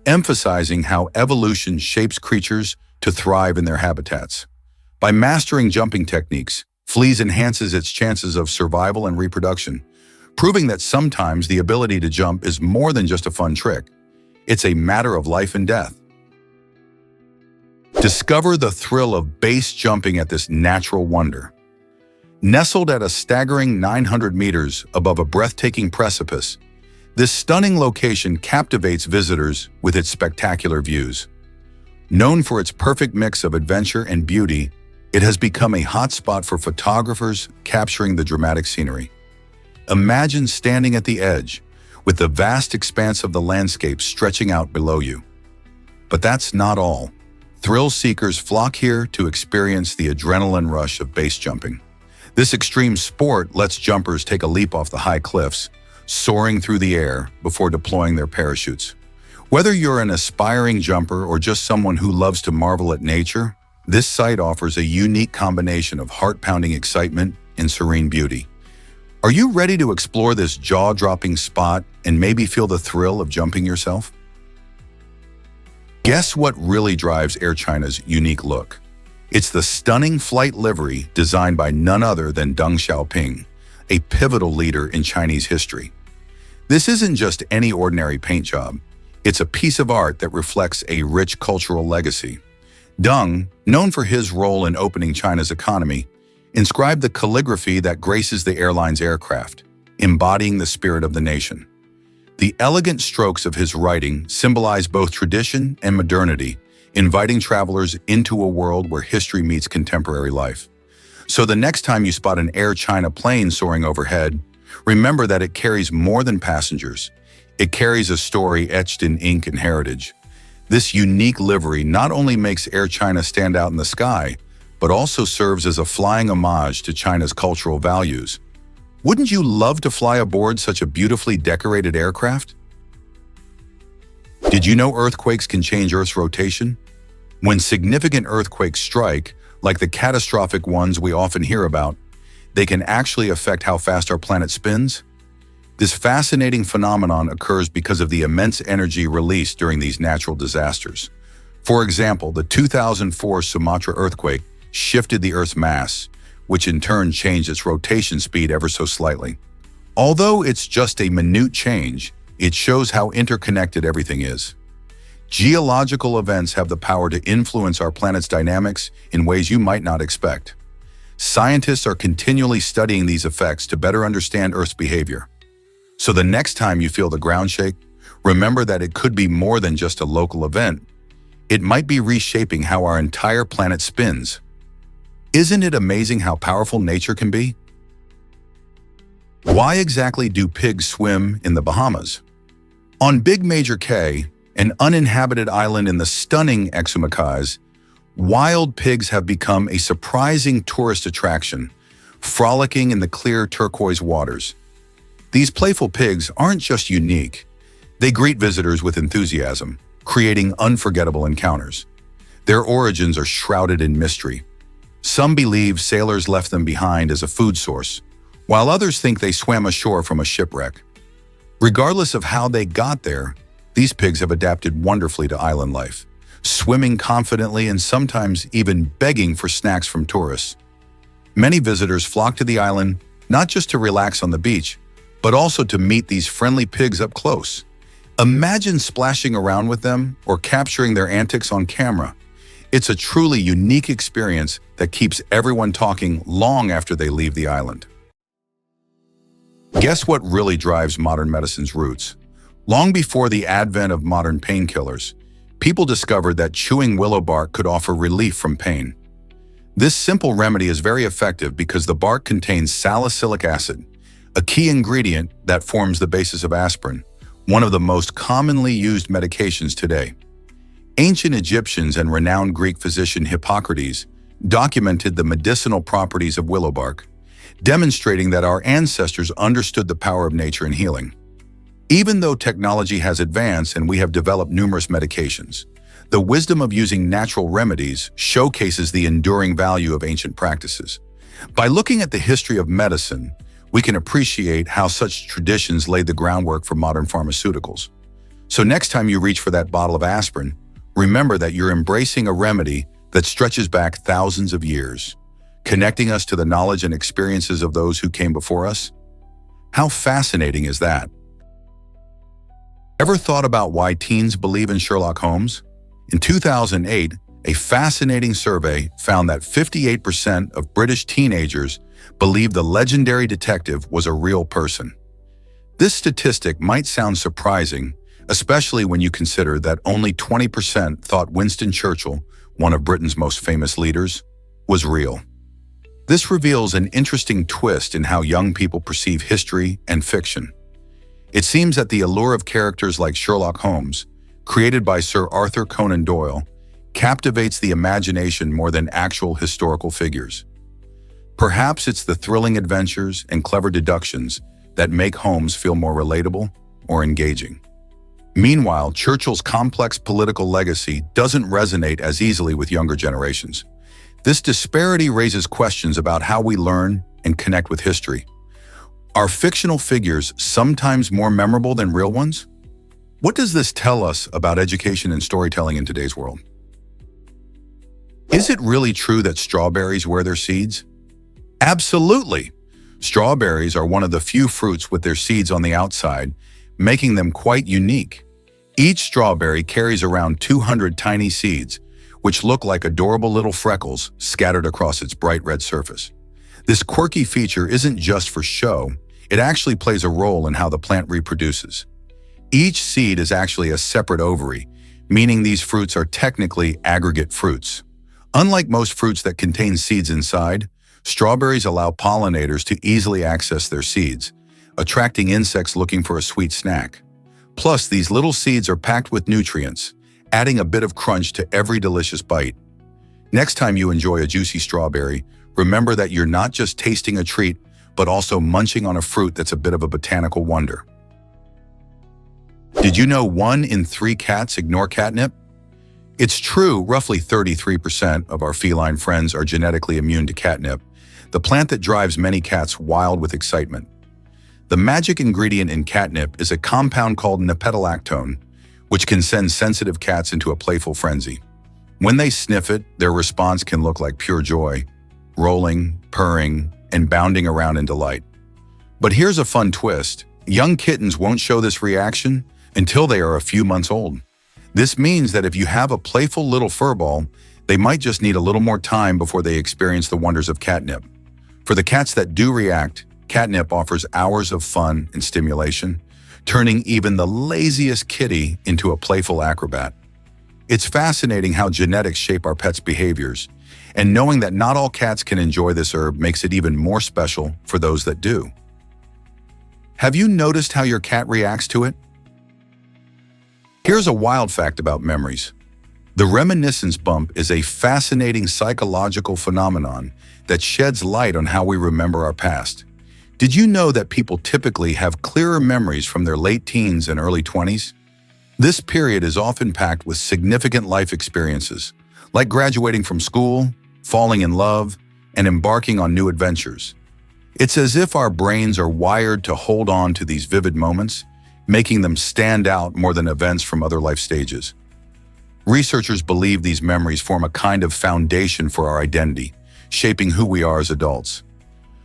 emphasizing how evolution shapes creatures to thrive in their habitats. By mastering jumping techniques, fleas enhances its chances of survival and reproduction, proving that sometimes the ability to jump is more than just a fun trick. It's a matter of life and death. Discover the thrill of base jumping at this natural wonder. Nestled at a staggering 900 meters above a breathtaking precipice, this stunning location captivates visitors with its spectacular views. Known for its perfect mix of adventure and beauty, it has become a hotspot for photographers capturing the dramatic scenery. Imagine standing at the edge, with the vast expanse of the landscape stretching out below you. But that's not all. Thrill seekers flock here to experience the adrenaline rush of base jumping. This extreme sport lets jumpers take a leap off the high cliffs, soaring through the air before deploying their parachutes. Whether you're an aspiring jumper or just someone who loves to marvel at nature, this site offers a unique combination of heart-pounding excitement and serene beauty. Are you ready to explore this jaw-dropping spot and maybe feel the thrill of jumping yourself? Guess what really drives Air China's unique look? It's the stunning flight livery designed by none other than Deng Xiaoping, a pivotal leader in Chinese history. This isn't just any ordinary paint job. It's a piece of art that reflects a rich cultural legacy. Deng, known for his role in opening China's economy, inscribed the calligraphy that graces the airline's aircraft, embodying the spirit of the nation. The elegant strokes of his writing symbolize both tradition and modernity, inviting travelers into a world where history meets contemporary life. So the next time you spot an Air China plane soaring overhead, remember that it carries more than passengers. It carries a story etched in ink and heritage. This unique livery not only makes Air China stand out in the sky, but also serves as a flying homage to China's cultural values. Wouldn't you love to fly aboard such a beautifully decorated aircraft? Did you know earthquakes can change Earth's rotation? When significant earthquakes strike, like the catastrophic ones we often hear about, they can actually affect how fast our planet spins. This fascinating phenomenon occurs because of the immense energy released during these natural disasters. For example, the 2004 Sumatra earthquake shifted the Earth's mass, which in turn changed its rotation speed ever so slightly. Although it's just a minute change, it shows how interconnected everything is. Geological events have the power to influence our planet's dynamics in ways you might not expect. Scientists are continually studying these effects to better understand Earth's behavior. So the next time you feel the ground shake, remember that it could be more than just a local event. It might be reshaping how our entire planet spins. Isn't it amazing how powerful nature can be? Why exactly do pigs swim in the Bahamas? On Big Major Cay, an uninhabited island in the stunning Exumacais, wild pigs have become a surprising tourist attraction, frolicking in the clear turquoise waters. These playful pigs aren't just unique. They greet visitors with enthusiasm, creating unforgettable encounters. Their origins are shrouded in mystery. Some believe sailors left them behind as a food source, while others think they swam ashore from a shipwreck. Regardless of how they got there, these pigs have adapted wonderfully to island life, swimming confidently and sometimes even begging for snacks from tourists. Many visitors flock to the island not just to relax on the beach, but also to meet these friendly pigs up close. Imagine splashing around with them or capturing their antics on camera. It's a truly unique experience that keeps everyone talking long after they leave the island. Guess what really drives modern medicine's roots? Long before the advent of modern painkillers, people discovered that chewing willow bark could offer relief from pain. This simple remedy is very effective because the bark contains salicylic acid, a key ingredient that forms the basis of aspirin, one of the most commonly used medications today. Ancient Egyptians and renowned Greek physician Hippocrates documented the medicinal properties of willow bark. demonstrating that our ancestors understood the power of nature in healing. Even though technology has advanced and we have developed numerous medications, the wisdom of using natural remedies showcases the enduring value of ancient practices. By looking at the history of medicine, we can appreciate how such traditions laid the groundwork for modern pharmaceuticals. So next time you reach for that bottle of aspirin, remember that you're embracing a remedy that stretches back thousands of years, connecting us to the knowledge and experiences of those who came before us. How fascinating is that? Ever thought about why teens believe in Sherlock Holmes? In 2008, a fascinating survey found that 58% of British teenagers believed the legendary detective was a real person. This statistic might sound surprising, especially when you consider that only 20% thought Winston Churchill, one of Britain's most famous leaders, was real. This reveals an interesting twist in how young people perceive history and fiction. It seems that the allure of characters like Sherlock Holmes, created by Sir Arthur Conan Doyle, captivates the imagination more than actual historical figures. Perhaps it's the thrilling adventures and clever deductions that make Holmes feel more relatable or engaging. Meanwhile, Churchill's complex political legacy doesn't resonate as easily with younger generations. This disparity raises questions about how we learn and connect with history. Are fictional figures sometimes more memorable than real ones? What does this tell us about education and storytelling in today's world? Is it really true that strawberries wear their seeds? Absolutely! Strawberries are one of the few fruits with their seeds on the outside, making them quite unique. Each strawberry carries around 200 tiny seeds, which look like adorable little freckles scattered across its bright red surface. This quirky feature isn't just for show, it actually plays a role in how the plant reproduces. Each seed is actually a separate ovary, meaning these fruits are technically aggregate fruits. Unlike most fruits that contain seeds inside, strawberries allow pollinators to easily access their seeds, attracting insects looking for a sweet snack. Plus, these little seeds are packed with nutrients, adding a bit of crunch to every delicious bite. Next time you enjoy a juicy strawberry, remember that you're not just tasting a treat, but also munching on a fruit that's a bit of a botanical wonder. Did you know 1 in 3 cats ignore catnip? It's true, roughly 33% of our feline friends are genetically immune to catnip, the plant that drives many cats wild with excitement. The magic ingredient in catnip is a compound called nepentolactone, which can send sensitive cats into a playful frenzy. When they sniff it, their response can look like pure joy, rolling, purring, and bounding around in delight. But here's a fun twist. Young kittens won't show this reaction until they are a few months old. This means that if you have a playful little furball, they might just need a little more time before they experience the wonders of catnip. For the cats that do react, catnip offers hours of fun and stimulation, turning even the laziest kitty into a playful acrobat. It's fascinating how genetics shape our pets' behaviors, and knowing that not all cats can enjoy this herb makes it even more special for those that do. Have you noticed how your cat reacts to it? Here's a wild fact about memories. The reminiscence bump is a fascinating psychological phenomenon that sheds light on how we remember our past. Did you know that people typically have clearer memories from their late teens and early 20s? This period is often packed with significant life experiences, like graduating from school, falling in love, and embarking on new adventures. It's as if our brains are wired to hold on to these vivid moments, making them stand out more than events from other life stages. Researchers believe these memories form a kind of foundation for our identity, shaping who we are as adults.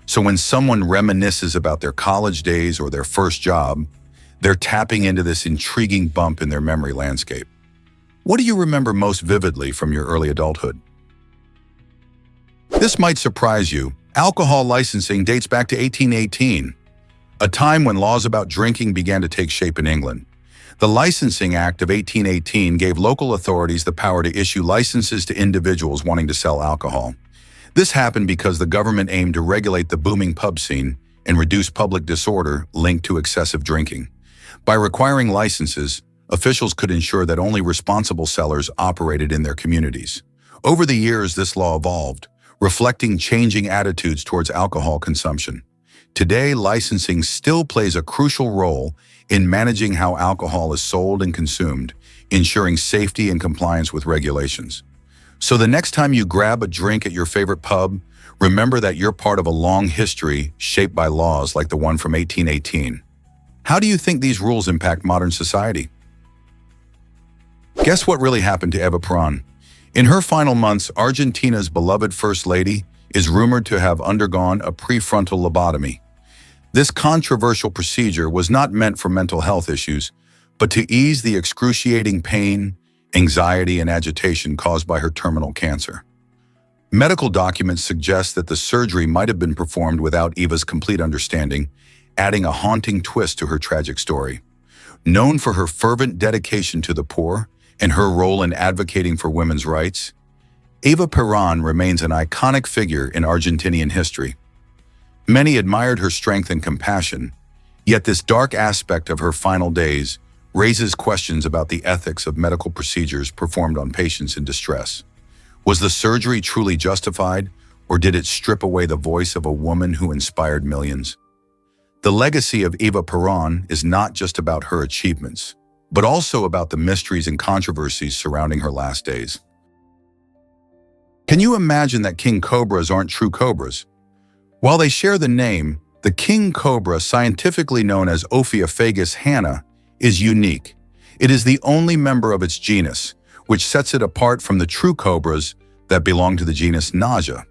So when someone reminisces about their college days or their first job, they're tapping into this intriguing bump in their memory landscape. What do you remember most vividly from your early adulthood? This might surprise you. Alcohol licensing dates back to 1818, a time when laws about drinking began to take shape in England. The Licensing Act of 1818 gave local authorities the power to issue licenses to individuals wanting to sell alcohol. This happened because the government aimed to regulate the booming pub scene and reduce public disorder linked to excessive drinking. By requiring licenses, officials could ensure that only responsible sellers operated in their communities. Over the years, this law evolved, reflecting changing attitudes towards alcohol consumption. Today, licensing still plays a crucial role in managing how alcohol is sold and consumed, ensuring safety and compliance with regulations. So the next time you grab a drink at your favorite pub, remember that you're part of a long history shaped by laws like the one from 1818. How do you think these rules impact modern society? Guess what really happened to Eva Perón? In her final months, Argentina's beloved First Lady is rumored to have undergone a prefrontal lobotomy. This controversial procedure was not meant for mental health issues, but to ease the excruciating pain, anxiety, and agitation caused by her terminal cancer. Medical documents suggest that the surgery might have been performed without Eva's complete understanding, adding a haunting twist to her tragic story. Known for her fervent dedication to the poor and her role in advocating for women's rights, Eva Perón remains an iconic figure in Argentinian history. Many admired her strength and compassion, yet this dark aspect of her final days raises questions about the ethics of medical procedures performed on patients in distress. Was the surgery truly justified, or did it strip away the voice of a woman who inspired millions? The legacy of Eva Perón is not just about her achievements, but also about the mysteries and controversies surrounding her last days. Can you imagine that king cobras aren't true cobras? While they share the name, the king cobra, scientifically known as Ophiophagus hanna, is unique. It is the only member of its genus, which sets it apart from the true cobras that belong to the genus Naja.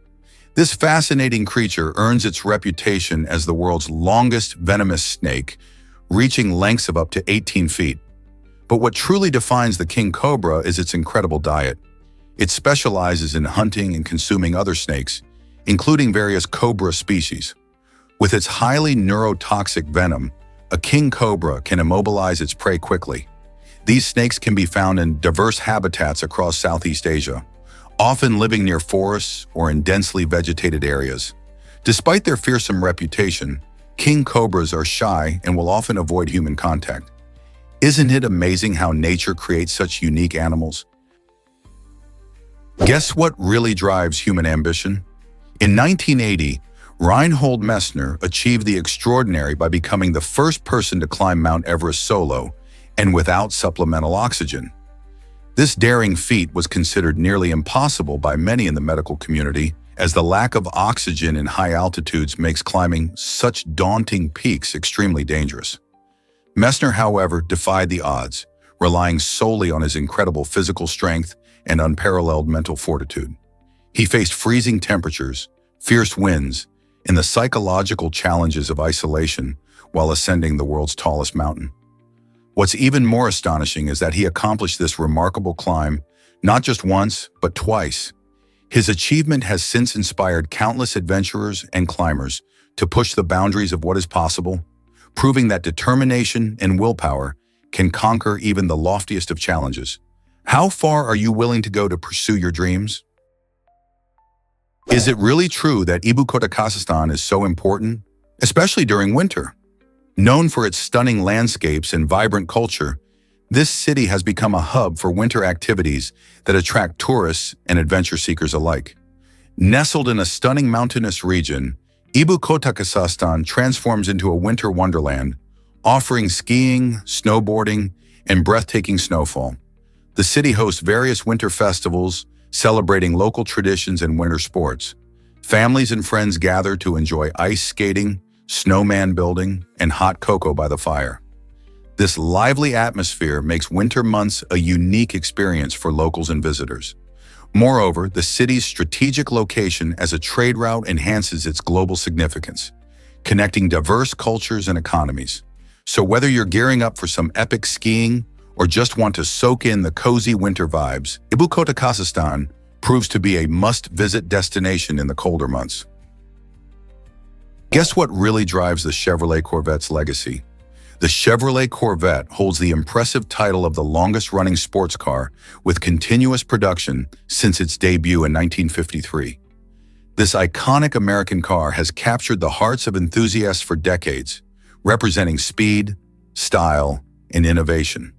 This fascinating creature earns its reputation as the world's longest venomous snake, reaching lengths of up to 18 feet. But what truly defines the king cobra is its incredible diet. It specializes in hunting and consuming other snakes, including various cobra species. With its highly neurotoxic venom, a king cobra can immobilize its prey quickly. These snakes can be found in diverse habitats across Southeast Asia, often living near forests or in densely vegetated areas. Despite their fearsome reputation, king cobras are shy and will often avoid human contact. Isn't it amazing how nature creates such unique animals? Guess what really drives human ambition? In 1980, Reinhold Messner achieved the extraordinary by becoming the first person to climb Mount Everest solo and without supplemental oxygen. This daring feat was considered nearly impossible by many in the medical community, as the lack of oxygen in high altitudes makes climbing such daunting peaks extremely dangerous. Messner, however, defied the odds, relying solely on his incredible physical strength and unparalleled mental fortitude. He faced freezing temperatures, fierce winds, and the psychological challenges of isolation while ascending the world's tallest mountain. What's even more astonishing is that he accomplished this remarkable climb not just once, but twice. His achievement has since inspired countless adventurers and climbers to push the boundaries of what is possible, proving that determination and willpower can conquer even the loftiest of challenges. How far are you willing to go to pursue your dreams? Is it really true that Ibu Kota Kazakhstan is so important, especially during winter? Known for its stunning landscapes and vibrant culture, this city has become a hub for winter activities that attract tourists and adventure seekers alike. Nestled in a stunning mountainous region, Ibu Kota Kazakhstan transforms into a winter wonderland, offering skiing, snowboarding, and breathtaking snowfall. The city hosts various winter festivals, celebrating local traditions and winter sports. Families and friends gather to enjoy ice skating, snowman building, and hot cocoa by the fire. This lively atmosphere makes winter months a unique experience for locals and visitors. Moreover, the city's strategic location as a trade route enhances its global significance, connecting diverse cultures and economies. So whether you're gearing up for some epic skiing or just want to soak in the cozy winter vibes, Ibu Kota Kazakhstan proves to be a must-visit destination in the colder months. Guess what really drives the Chevrolet Corvette's legacy? The Chevrolet Corvette holds the impressive title of the longest-running sports car with continuous production since its debut in 1953. This iconic American car has captured the hearts of enthusiasts for decades, representing speed, style, and innovation.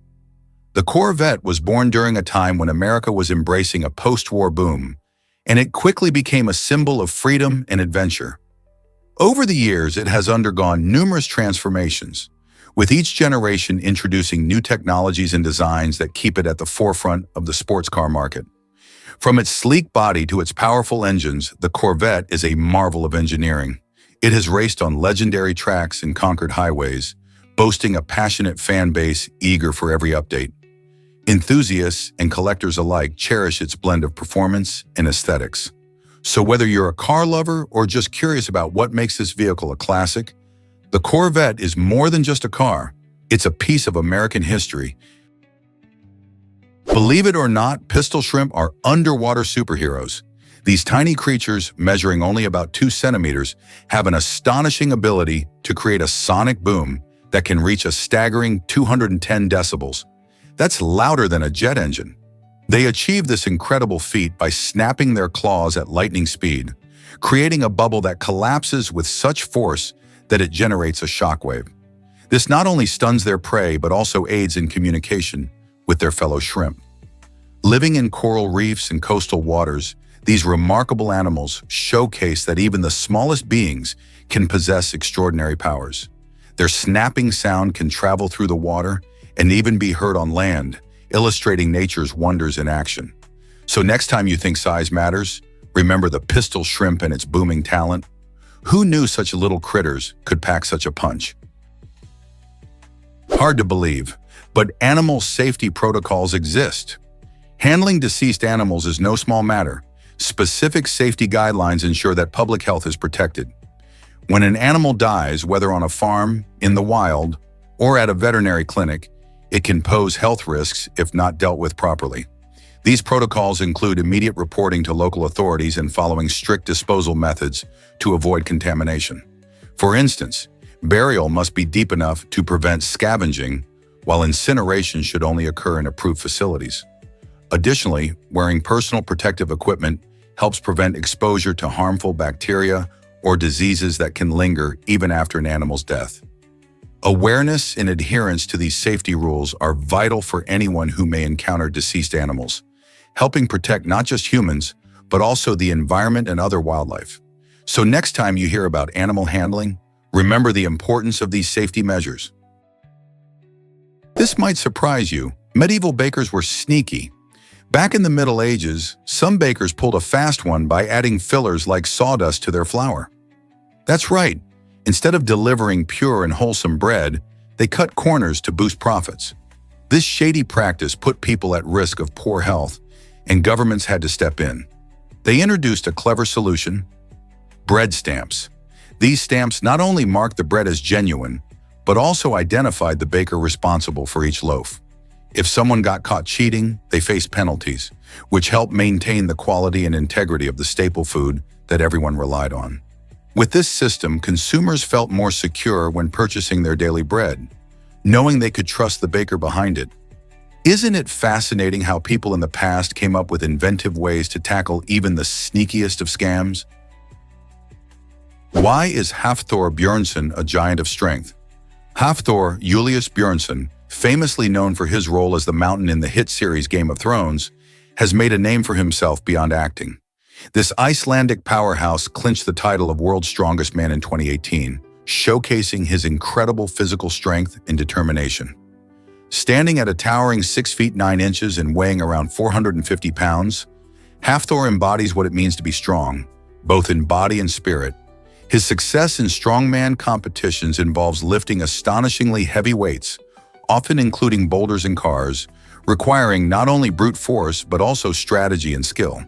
The Corvette was born during a time when America was embracing a post-war boom, and it quickly became a symbol of freedom and adventure. Over the years, it has undergone numerous transformations, with each generation introducing new technologies and designs that keep it at the forefront of the sports car market. From its sleek body to its powerful engines, the Corvette is a marvel of engineering. It has raced on legendary tracks and conquered highways, boasting a passionate fan base eager for every update. Enthusiasts and collectors alike cherish its blend of performance and aesthetics. So whether you're a car lover or just curious about what makes this vehicle a classic, the Corvette is more than just a car. It's a piece of American history. Believe it or not, pistol shrimp are underwater superheroes. These tiny creatures, measuring only about 2 centimeters, have an astonishing ability to create a sonic boom that can reach a staggering 210 decibels. That's louder than a jet engine. They achieve this incredible feat by snapping their claws at lightning speed, creating a bubble that collapses with such force that it generates a shockwave. This not only stuns their prey but also aids in communication with their fellow shrimp. Living in coral reefs and coastal waters, these remarkable animals showcase that even the smallest beings can possess extraordinary powers. Their snapping sound can travel through the water and even be heard on land, illustrating nature's wonders in action. So next time you think size matters, remember the pistol shrimp and its booming talent. Who knew such little critters could pack such a punch? Hard to believe, but animal safety protocols exist. Handling deceased animals is no small matter. Specific safety guidelines ensure that public health is protected. When an animal dies, whether on a farm, in the wild, or at a veterinary clinic, it can pose health risks if not dealt with properly. These protocols include immediate reporting to local authorities and following strict disposal methods to avoid contamination. For instance, burial must be deep enough to prevent scavenging, while incineration should only occur in approved facilities. Additionally, wearing personal protective equipment helps prevent exposure to harmful bacteria or diseases that can linger even after an animal's death. Awareness and adherence to these safety rules are vital for anyone who may encounter deceased animals, helping protect not just humans, but also the environment and other wildlife. So next time you hear about animal handling, remember the importance of these safety measures. This might surprise you. Medieval bakers were sneaky. Back in the Middle Ages, some bakers pulled a fast one by adding fillers like sawdust to their flour. That's right. Instead of delivering pure and wholesome bread, they cut corners to boost profits. This shady practice put people at risk of poor health, and governments had to step in. They introduced a clever solution: bread stamps. These stamps not only marked the bread as genuine, but also identified the baker responsible for each loaf. If someone got caught cheating, they faced penalties, which helped maintain the quality and integrity of the staple food that everyone relied on. With this system, consumers felt more secure when purchasing their daily bread, knowing they could trust the baker behind it. Isn't it fascinating how people in the past came up with inventive ways to tackle even the sneakiest of scams? Why is Hafthor Björnsson a giant of strength? Hafthor Julius Björnsson, famously known for his role as the Mountain in the hit series Game of Thrones, has made a name for himself beyond acting. This Icelandic powerhouse clinched the title of World's Strongest Man in 2018, showcasing his incredible physical strength and determination. Standing at a towering 6 feet 9 inches and weighing around 450 pounds, Hafthor embodies what it means to be strong, both in body and spirit. His success in strongman competitions involves lifting astonishingly heavy weights, often including boulders and cars, requiring not only brute force but also strategy and skill.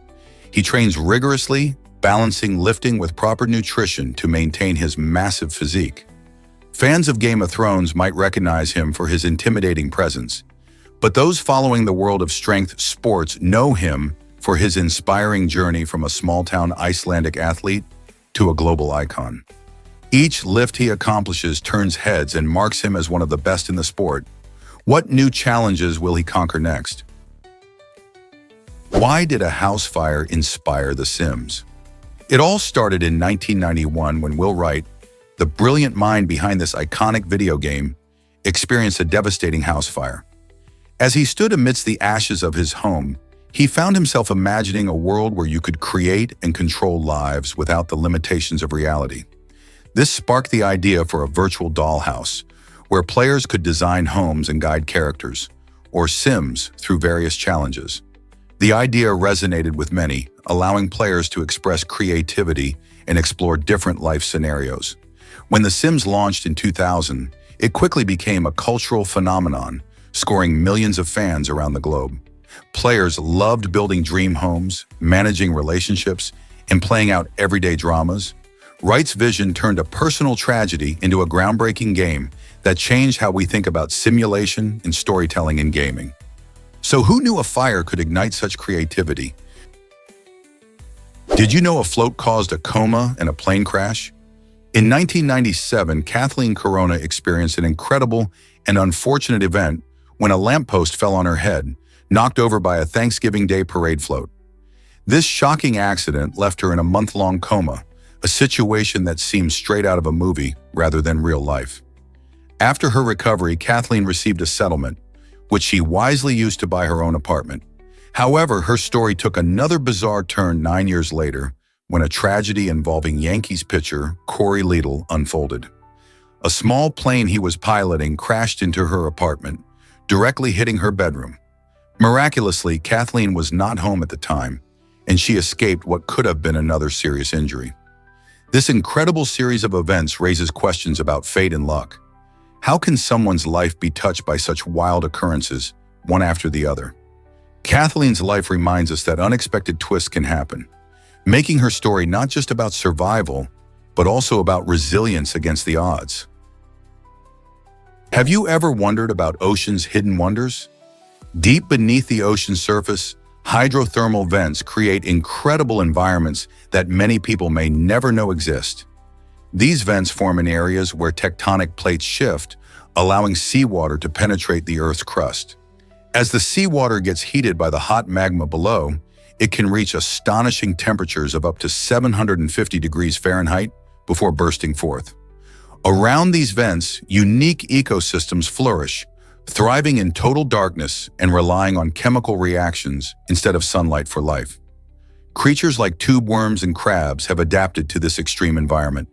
He trains rigorously, balancing lifting with proper nutrition to maintain his massive physique. Fans of Game of Thrones might recognize him for his intimidating presence, but those following the world of strength sports know him for his inspiring journey from a small-town Icelandic athlete to a global icon. Each lift he accomplishes turns heads and marks him as one of the best in the sport. What new challenges will he conquer next? Why did a house fire inspire The Sims? It all started in 1991 when Will Wright, the brilliant mind behind this iconic video game, experienced a devastating house fire. As he stood amidst the ashes of his home, He found himself imagining a world where you could create and control lives without the limitations of reality. This sparked the idea for a virtual dollhouse, where players could design homes and guide characters, or Sims, through various challenges. The idea resonated with many, allowing players to express creativity and explore different life scenarios. When The Sims launched in 2000, it quickly became a cultural phenomenon, scoring millions of fans around the globe. Players loved building dream homes, managing relationships, and playing out everyday dramas. Wright's vision turned a personal tragedy into a groundbreaking game that changed how we think about simulation and storytelling in gaming. So who knew a fire could ignite such creativity? Did you know a float caused a coma and a plane crash? In 1997, Kathleen Corona experienced an incredible and unfortunate event when a lamppost fell on her head, knocked over by a Thanksgiving Day parade float. This shocking accident left her in a month-long coma, a situation that seemed straight out of a movie rather than real life. After her recovery, Kathleen received a settlement, which she wisely used to buy her own apartment. However, her story took another bizarre turn 9 years later when a tragedy involving Yankees pitcher Corey Lidle unfolded. A small plane he was piloting crashed into her apartment, directly hitting her bedroom. Miraculously, Kathleen was not home at the time, and she escaped what could have been another serious injury. This incredible series of events raises questions about fate and luck. How can someone's life be touched by such wild occurrences, one after the other? Kathleen's life reminds us that unexpected twists can happen, making her story not just about survival, but also about resilience against the odds. Have you ever wondered about ocean's hidden wonders? Deep beneath the ocean's surface, hydrothermal vents create incredible environments that many people may never know exist. These vents form in areas where tectonic plates shift, allowing seawater to penetrate the Earth's crust. As the seawater gets heated by the hot magma below, it can reach astonishing temperatures of up to 750 degrees Fahrenheit before bursting forth. Around these vents, unique ecosystems flourish, thriving in total darkness and relying on chemical reactions instead of sunlight for life. Creatures like tube worms and crabs have adapted to this extreme environment,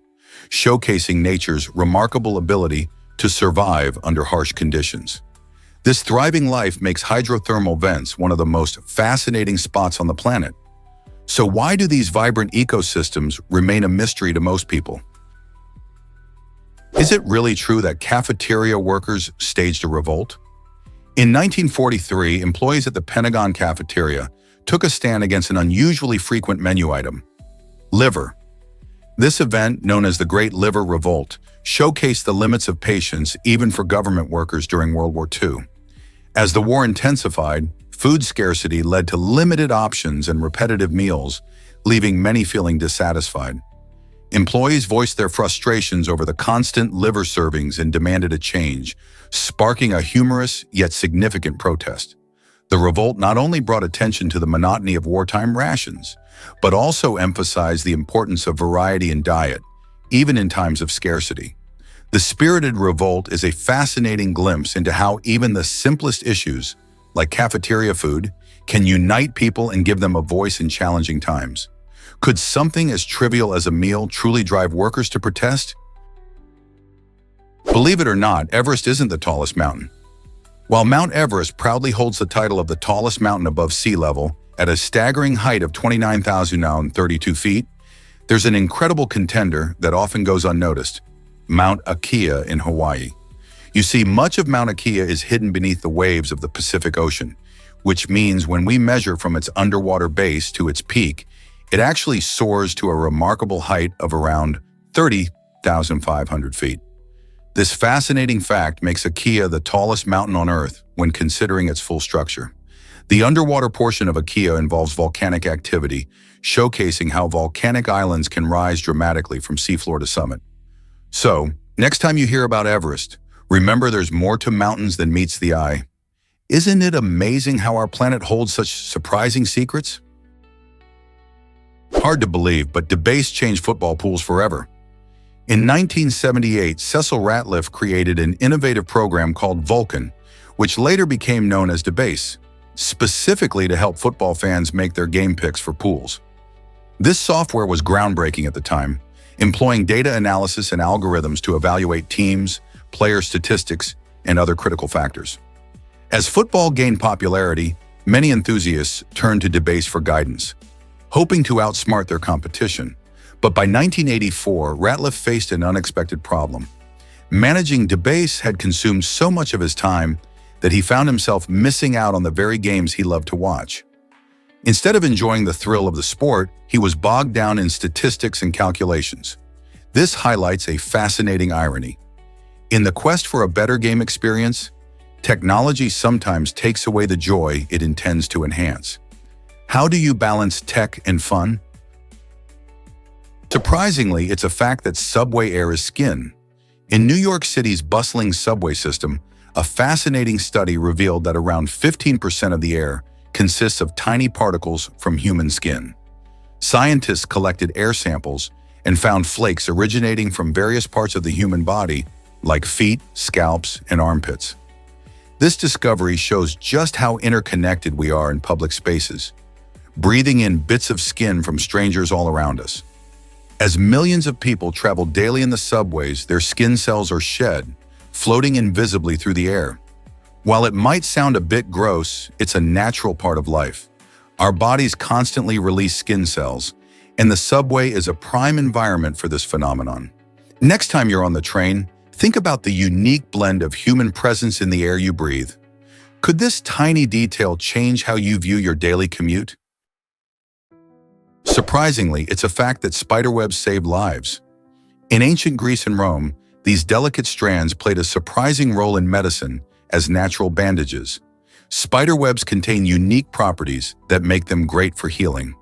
showcasing nature's remarkable ability to survive under harsh conditions. This thriving life makes hydrothermal vents one of the most fascinating spots on the planet. So why do these vibrant ecosystems remain a mystery to most people? Is it really true that cafeteria workers staged a revolt? In 1943, employees at the Pentagon cafeteria took a stand against an unusually frequent menu item: liver. This event, known as the Great Liver Revolt, showcased the limits of patience even for government workers during World War II. As the war intensified, food scarcity led to limited options and repetitive meals, leaving many feeling dissatisfied. Employees voiced their frustrations over the constant liver servings and demanded a change, sparking a humorous yet significant protest. The revolt not only brought attention to the monotony of wartime rations, but also emphasized the importance of variety in diet, even in times of scarcity. The spirited revolt is a fascinating glimpse into how even the simplest issues, like cafeteria food, can unite people and give them a voice in challenging times. Could something as trivial as a meal truly drive workers to protest? Believe it or not, Everest isn't the tallest mountain. While Mount Everest proudly holds the title of the tallest mountain above sea level at a staggering height of 29,032 feet, there's an incredible contender that often goes unnoticed: Mount Akea in Hawaii. You see, much of Mount Akea is hidden beneath the waves of the Pacific Ocean, which means when we measure from its underwater base to its peak, it actually soars to a remarkable height of around 30,500 feet. This fascinating fact makes Akea the tallest mountain on Earth when considering its full structure. The underwater portion of Akea involves volcanic activity, showcasing how volcanic islands can rise dramatically from seafloor to summit. So, next time you hear about Everest, remember there's more to mountains than meets the eye. Isn't it amazing how our planet holds such surprising secrets? Hard to believe, but debase changed football pools forever. In 1978, Cecil Ratliff created an innovative program called Vulcan, which later became known as debase. specifically to help football fans make their game picks for pools. This software was groundbreaking at the time, employing data analysis and algorithms to evaluate teams, player statistics, and other critical factors. As football gained popularity, many enthusiasts turned to Debase for guidance, hoping to outsmart their competition. But by 1984, Ratliff faced an unexpected problem. Managing Debase had consumed so much of his time that he found himself missing out on the very games he loved to watch. Instead of enjoying the thrill of the sport, he was bogged down in statistics and calculations. This highlights a fascinating irony. In the quest for a better game experience, technology sometimes takes away the joy it intends to enhance. How do you balance tech and fun? Surprisingly, it's a fact that subway air is skin. In New York City's bustling subway system, a fascinating study revealed that around 15% of the air consists of tiny particles from human skin. Scientists collected air samples and found flakes originating from various parts of the human body, like feet, scalps, and armpits. This discovery shows just how interconnected we are in public spaces, breathing in bits of skin from strangers all around us. As millions of people travel daily in the subways, their skin cells are shed, floating invisibly through the air. While it might sound a bit gross, it's a natural part of life. Our bodies constantly release skin cells, and the subway is a prime environment for this phenomenon. Next time you're on the train, think about the unique blend of human presence in the air you breathe. Could this tiny detail change how you view your daily commute? Surprisingly, it's a fact that spiderwebs save lives. In ancient Greece and Rome, these delicate strands played a surprising role in medicine as natural bandages. Spiderwebs contain unique properties that make them great for healing.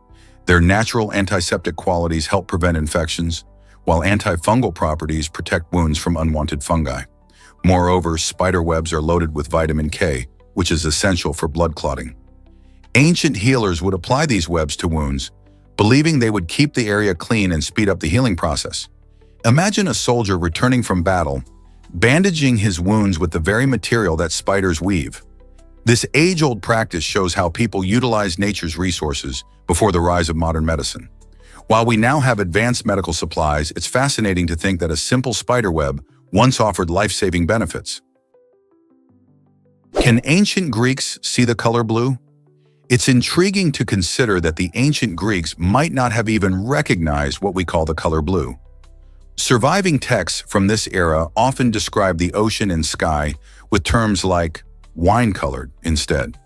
Their natural antiseptic qualities help prevent infections, while antifungal properties protect wounds from unwanted fungi. Moreover, spiderwebs are loaded with vitamin K, which is essential for blood clotting. Ancient healers would apply these webs to wounds, believing they would keep the area clean and speed up the healing process. Imagine a soldier returning from battle, bandaging his wounds with the very material that spiders weave. This age-old practice shows how people utilize nature's resources before the rise of modern medicine. While we now have advanced medical supplies, it's fascinating to think that a simple spiderweb once offered life-saving benefits. Can ancient Greeks see the color blue? It's intriguing to consider that the ancient Greeks might not have even recognized what we call the color blue. Surviving texts from this era often describe the ocean and sky with terms like wine-colored instead.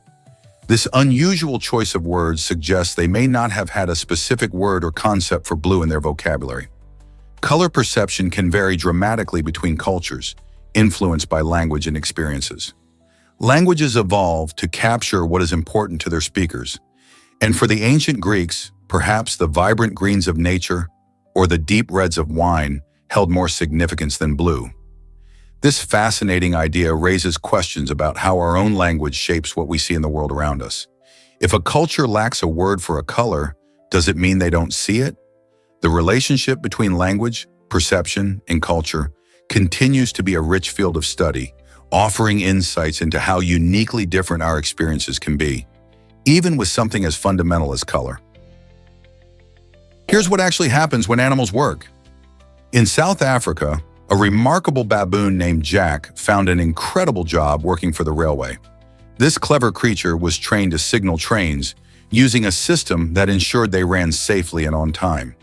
This unusual choice of words suggests they may not have had a specific word or concept for blue in their vocabulary. Color perception can vary dramatically between cultures, influenced by language and experiences. Languages evolve to capture what is important to their speakers, and for the ancient Greeks, perhaps the vibrant greens of nature or the deep reds of wine held more significance than blue. This fascinating idea raises questions about how our own language shapes what we see in the world around us. If a culture lacks a word for a color, does it mean they don't see it? The relationship between language, perception, and culture continues to be a rich field of study, offering insights into how uniquely different our experiences can be, even with something as fundamental as color. Here's what actually happens when animals work. In South Africa, a remarkable baboon named Jack found an incredible job working for the railway. This clever creature was trained to signal trains using a system that ensured they ran safely and on time.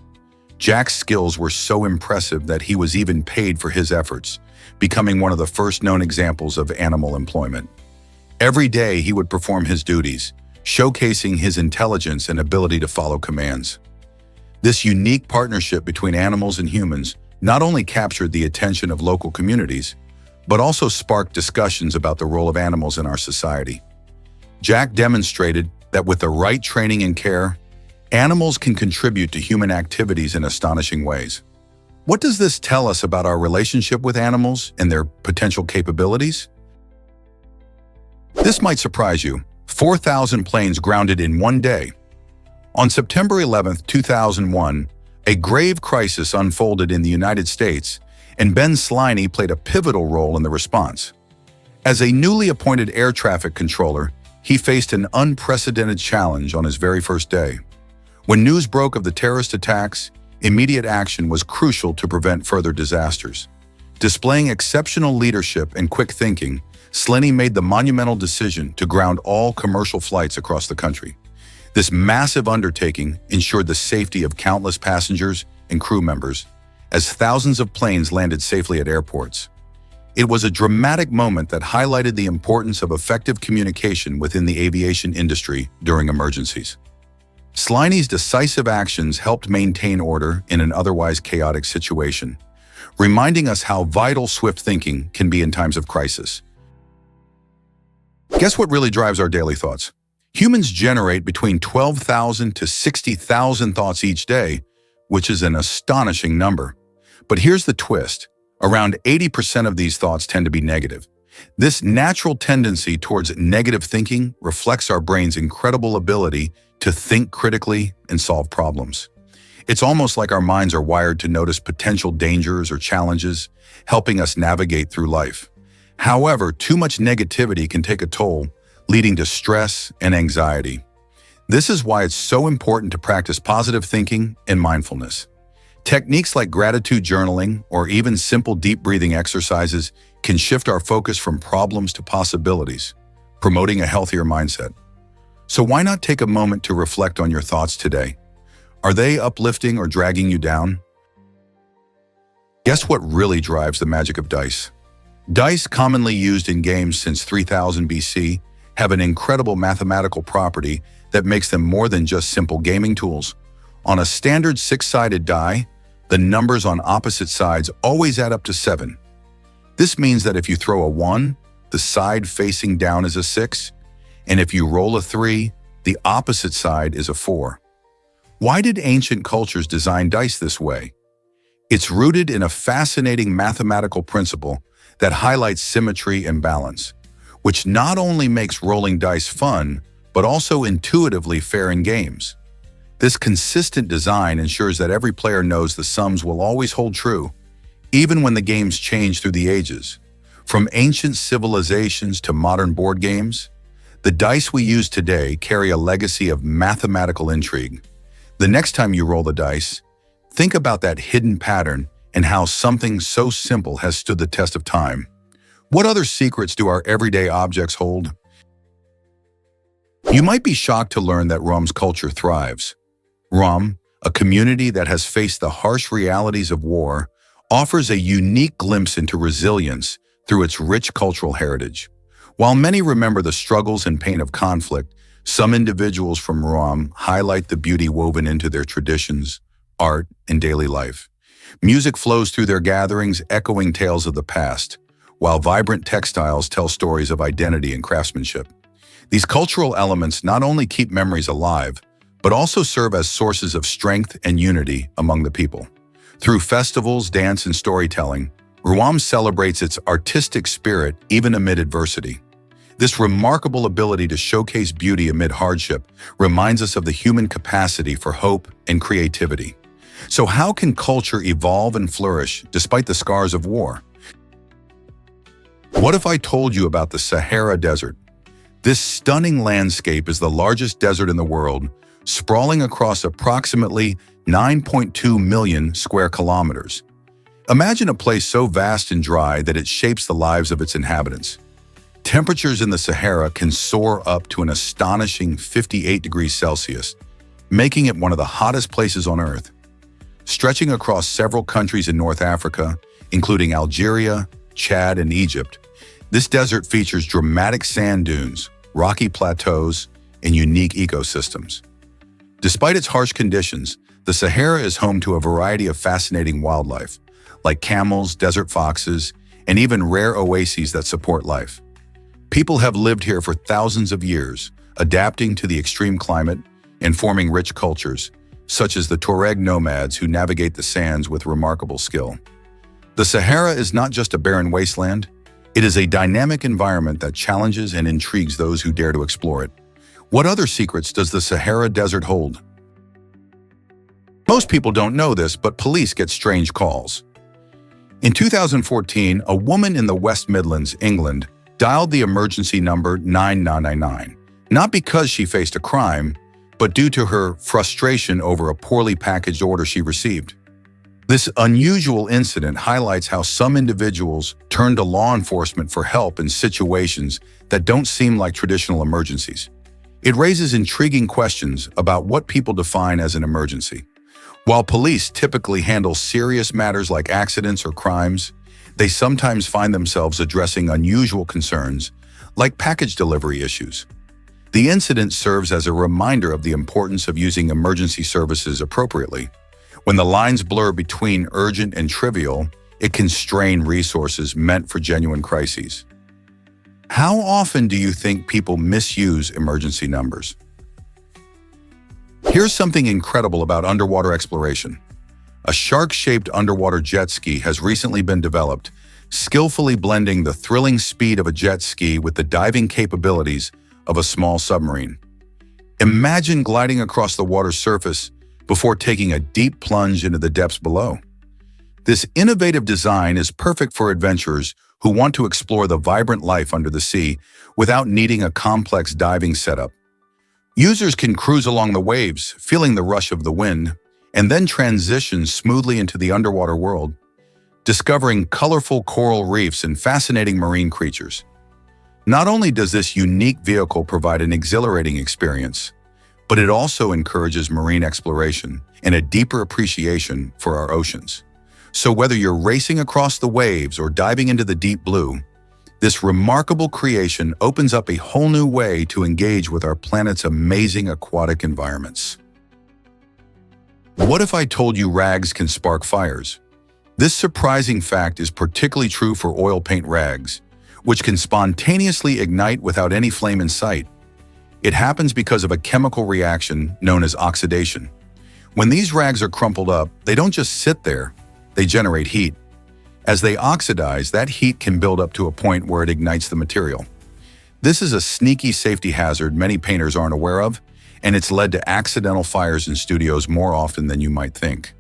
Jack's skills were so impressive that he was even paid for his efforts, becoming one of the first known examples of animal employment. Every day he would perform his duties, showcasing his intelligence and ability to follow commands. This unique partnership between animals and humans not only captured the attention of local communities, but also sparked discussions about the role of animals in our society. Jack demonstrated that with the right training and care, animals can contribute to human activities in astonishing ways. What does this tell us about our relationship with animals and their potential capabilities? This might surprise you. 4,000 planes grounded in one day. On September 11, 2001, a grave crisis unfolded in the United States, and Ben Sliney played a pivotal role in the response. As a newly appointed air traffic controller, he faced an unprecedented challenge on his very first day. When news broke of the terrorist attacks, immediate action was crucial to prevent further disasters. Displaying exceptional leadership and quick thinking, Slenny made the monumental decision to ground all commercial flights across the country. This massive undertaking ensured the safety of countless passengers and crew members, as thousands of planes landed safely at airports. It was a dramatic moment that highlighted the importance of effective communication within the aviation industry during emergencies. Slenny's decisive actions helped maintain order in an otherwise chaotic situation, reminding us how vital swift thinking can be in times of crisis. Guess what really drives our daily thoughts? Humans generate between 12,000 to 60,000 thoughts each day, which is an astonishing number. But here's the twist. Around 80% of these thoughts tend to be negative. This natural tendency towards negative thinking reflects our brain's incredible ability to think critically and solve problems. It's almost like our minds are wired to notice potential dangers or challenges, helping us navigate through life. However, too much negativity can take a toll, leading to stress and anxiety. This is why it's so important to practice positive thinking and mindfulness. Techniques like gratitude journaling or even simple deep breathing exercises can shift our focus from problems to possibilities, promoting a healthier mindset. So why not take a moment to reflect on your thoughts today? Are they uplifting or dragging you down? Guess what really drives the magic of dice? Dice, commonly used in games since 3000 BC, have an incredible mathematical property that makes them more than just simple gaming tools. On a standard six-sided die, the numbers on opposite sides always add up to 7. This means that if you throw a 1, the side facing down is a 6, and if you roll a 3, the opposite side is a 4. Why did ancient cultures design dice this way? It's rooted in a fascinating mathematical principle that highlights symmetry and balance, which not only makes rolling dice fun, but also intuitively fair in games. This consistent design ensures that every player knows the sums will always hold true, even when the games change through the ages. From ancient civilizations to modern board games, the dice we use today carry a legacy of mathematical intrigue. The next time you roll the dice, think about that hidden pattern and how something so simple has stood the test of time. What other secrets do our everyday objects hold? You might be shocked to learn that Rom's culture thrives. Rom, a community that has faced the harsh realities of war, offers a unique glimpse into resilience through its rich cultural heritage. While many remember the struggles and pain of conflict, some individuals from Rom highlight the beauty woven into their traditions, art, and daily life. Music flows through their gatherings, echoing tales of the past, while vibrant textiles tell stories of identity and craftsmanship. These cultural elements not only keep memories alive, but also serve as sources of strength and unity among the people. Through festivals, dance, and storytelling, Ruam celebrates its artistic spirit even amid adversity. This remarkable ability to showcase beauty amid hardship reminds us of the human capacity for hope and creativity. So how can culture evolve and flourish despite the scars of war? What if I told you about the Sahara Desert? This stunning landscape is the largest desert in the world, sprawling across approximately 9.2 million square kilometers. Imagine a place so vast and dry that it shapes the lives of its inhabitants. Temperatures in the Sahara can soar up to an astonishing 58 degrees Celsius, making it one of the hottest places on Earth. Stretching across several countries in North Africa, including Algeria, Chad, and Egypt, this desert features dramatic sand dunes, rocky plateaus, and unique ecosystems. Despite its harsh conditions, the Sahara is home to a variety of fascinating wildlife, like camels, desert foxes, and even rare oases that support life. People have lived here for thousands of years, adapting to the extreme climate and forming rich cultures, such as the Tuareg nomads who navigate the sands with remarkable skill. The Sahara is not just a barren wasteland, it is a dynamic environment that challenges and intrigues those who dare to explore it. What other secrets does the Sahara Desert hold? Most people don't know this, but police get strange calls. In 2014, a woman in the West Midlands, England, dialed the emergency number 9999, Not because she faced a crime, but due to her frustration over a poorly packaged order she received. This unusual incident highlights how some individuals turn to law enforcement for help in situations that don't seem like traditional emergencies. It raises intriguing questions about what people define as an emergency. While police typically handle serious matters like accidents or crimes, they sometimes find themselves addressing unusual concerns, like package delivery issues. The incident serves as a reminder of the importance of using emergency services appropriately. When the lines blur between urgent and trivial, it can strain resources meant for genuine crises. How often do you think people misuse emergency numbers? Here's something incredible about underwater exploration. A shark-shaped underwater jet ski has recently been developed, skillfully blending the thrilling speed of a jet ski with the diving capabilities of a small submarine. Imagine gliding across the water's surface before taking a deep plunge into the depths below. This innovative design is perfect for adventurers who want to explore the vibrant life under the sea without needing a complex diving setup. Users can cruise along the waves, feeling the rush of the wind, and then transition smoothly into the underwater world, discovering colorful coral reefs and fascinating marine creatures. Not only does this unique vehicle provide an exhilarating experience, but it also encourages marine exploration and a deeper appreciation for our oceans. So whether you're racing across the waves or diving into the deep blue, this remarkable creation opens up a whole new way to engage with our planet's amazing aquatic environments. What if I told you rags can spark fires? This surprising fact is particularly true for oil paint rags, which can spontaneously ignite without any flame in sight. It happens because of a chemical reaction known as oxidation. When these rags are crumpled up, they don't just sit there, they generate heat. As they oxidize, that heat can build up to a point where it ignites the material. This is a sneaky safety hazard many painters aren't aware of, and it's led to accidental fires in studios more often than you might think.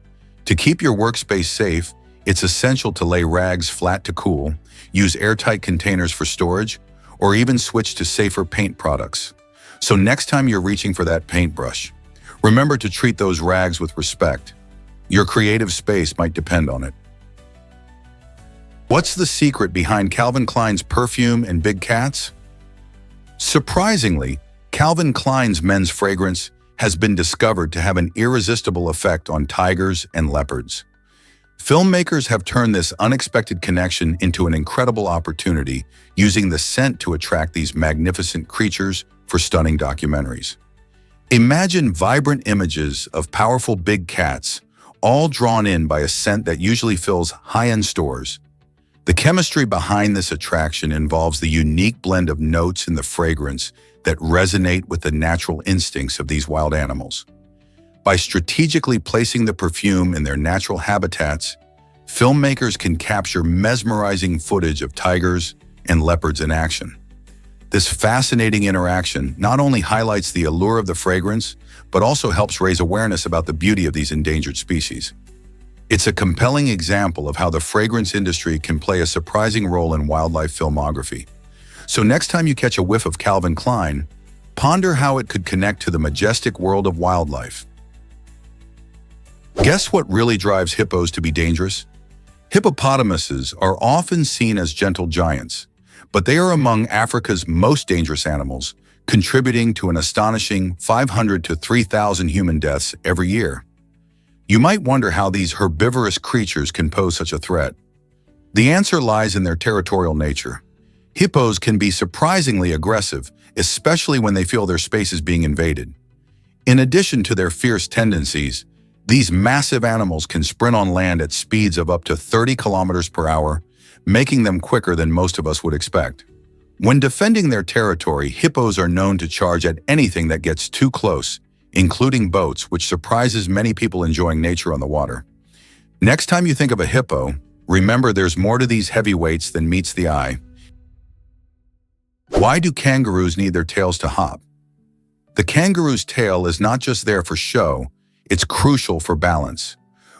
To keep your workspace safe, it's essential to lay rags flat to cool, use airtight containers for storage, or even switch to safer paint products. So next time you're reaching for that paintbrush, remember to treat those rags with respect. Your creative space might depend on it. What's the secret behind Calvin Klein's perfume and big cats? Surprisingly, Calvin Klein's men's fragrance has been discovered to have an irresistible effect on tigers and leopards. Filmmakers have turned this unexpected connection into an incredible opportunity, using the scent to attract these magnificent creatures for stunning documentaries. Imagine vibrant images of powerful big cats, all drawn in by a scent that usually fills high-end stores. The chemistry behind this attraction involves the unique blend of notes in the fragrance that resonate with the natural instincts of these wild animals. By strategically placing the perfume in their natural habitats, filmmakers can capture mesmerizing footage of tigers and leopards in action. This fascinating interaction not only highlights the allure of the fragrance, but also helps raise awareness about the beauty of these endangered species. It's a compelling example of how the fragrance industry can play a surprising role in wildlife filmography. So next time you catch a whiff of Calvin Klein, ponder how it could connect to the majestic world of wildlife. Guess what really drives hippos to be dangerous? Hippopotamuses are often seen as gentle giants, but they are among Africa's most dangerous animals, contributing to an astonishing 500 to 3,000 human deaths every year. You might wonder how these herbivorous creatures can pose such a threat. The answer lies in their territorial nature. Hippos can be surprisingly aggressive, especially when they feel their space is being invaded. In addition to their fierce tendencies, these massive animals can sprint on land at speeds of up to 30 kilometers per hour, making them quicker than most of us would expect. When defending their territory, hippos are known to charge at anything that gets too close, including boats, which surprises many people enjoying nature on the water. Next time you think of a hippo, remember there's more to these heavyweights than meets the eye. Why do kangaroos need their tails to hop? The kangaroo's tail is not just there for show, it's crucial for balance.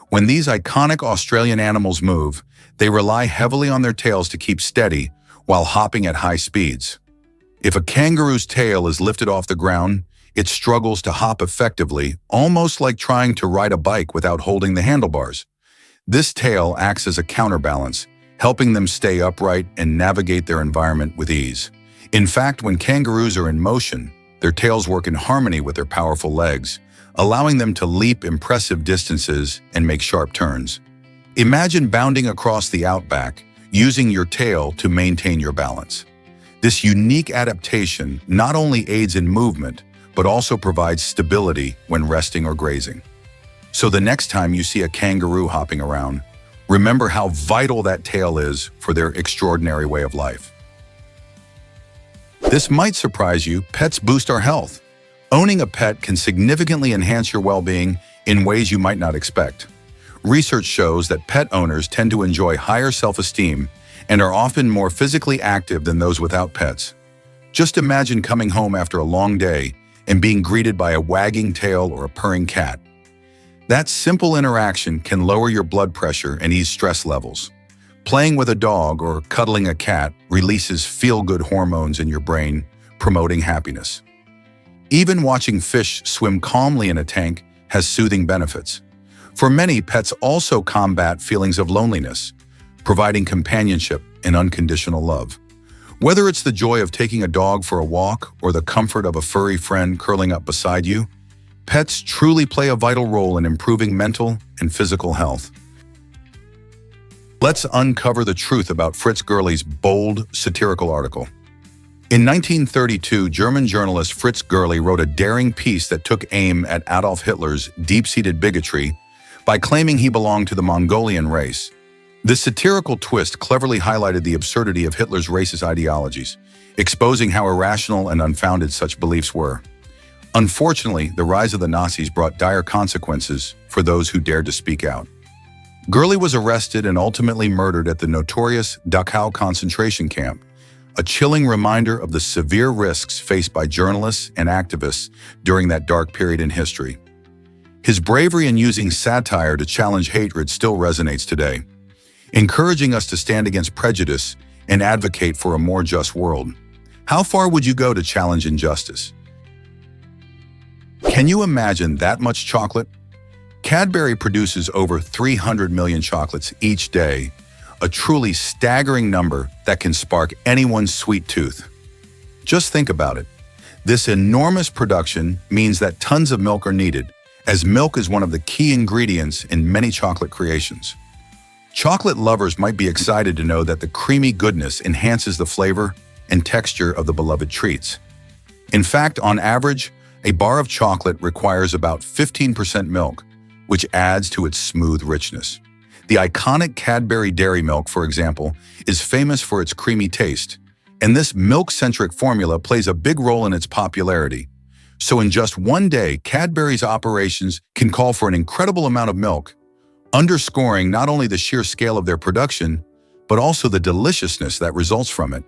When these iconic Australian animals move, they rely heavily on their tails to keep steady while hopping at high speeds. If a kangaroo's tail is lifted off the ground, it struggles to hop effectively, almost like trying to ride a bike without holding the handlebars. This tail acts as a counterbalance, helping them stay upright and navigate their environment with ease. In fact, when kangaroos are in motion, their tails work in harmony with their powerful legs, allowing them to leap impressive distances and make sharp turns. Imagine bounding across the outback, using your tail to maintain your balance. This unique adaptation not only aids in movement, but also provides stability when resting or grazing. So the next time you see a kangaroo hopping around, remember how vital that tail is for their extraordinary way of life. This might surprise you, pets boost our health. Owning a pet can significantly enhance your well-being in ways you might not expect. Research shows that pet owners tend to enjoy higher self-esteem and are often more physically active than those without pets. Just imagine coming home after a long day and being greeted by a wagging tail or a purring cat. That simple interaction can lower your blood pressure and ease stress levels. Playing with a dog or cuddling a cat releases feel-good hormones in your brain, promoting happiness. Even watching fish swim calmly in a tank has soothing benefits. For many, pets also combat feelings of loneliness, providing companionship and unconditional love. Whether it's the joy of taking a dog for a walk or the comfort of a furry friend curling up beside you, pets truly play a vital role in improving mental and physical health. Let's uncover the truth about Fritz Gerli's bold, satirical article. In 1932, German journalist Fritz Gerli wrote a daring piece that took aim at Adolf Hitler's deep-seated bigotry by claiming he belonged to the Mongolian race. This satirical twist cleverly highlighted the absurdity of Hitler's racist ideologies, exposing how irrational and unfounded such beliefs were. Unfortunately, the rise of the Nazis brought dire consequences for those who dared to speak out. Gerli was arrested and ultimately murdered at the notorious Dachau concentration camp, a chilling reminder of the severe risks faced by journalists and activists during that dark period in history. His bravery in using satire to challenge hatred still resonates today, encouraging us to stand against prejudice and advocate for a more just world. How far would you go to challenge injustice? Can you imagine that much chocolate? Cadbury produces over 300 million chocolates each day, a truly staggering number that can spark anyone's sweet tooth. Just think about it. This enormous production means that tons of milk are needed, as milk is one of the key ingredients in many chocolate creations. Chocolate lovers might be excited to know that the creamy goodness enhances the flavor and texture of the beloved treats. In fact, on average, a bar of chocolate requires about 15% milk, which adds to its smooth richness. The iconic Cadbury Dairy Milk, for example, is famous for its creamy taste, and this milk-centric formula plays a big role in its popularity. So in just one day, Cadbury's operations can call for an incredible amount of milk, underscoring not only the sheer scale of their production, but also the deliciousness that results from it.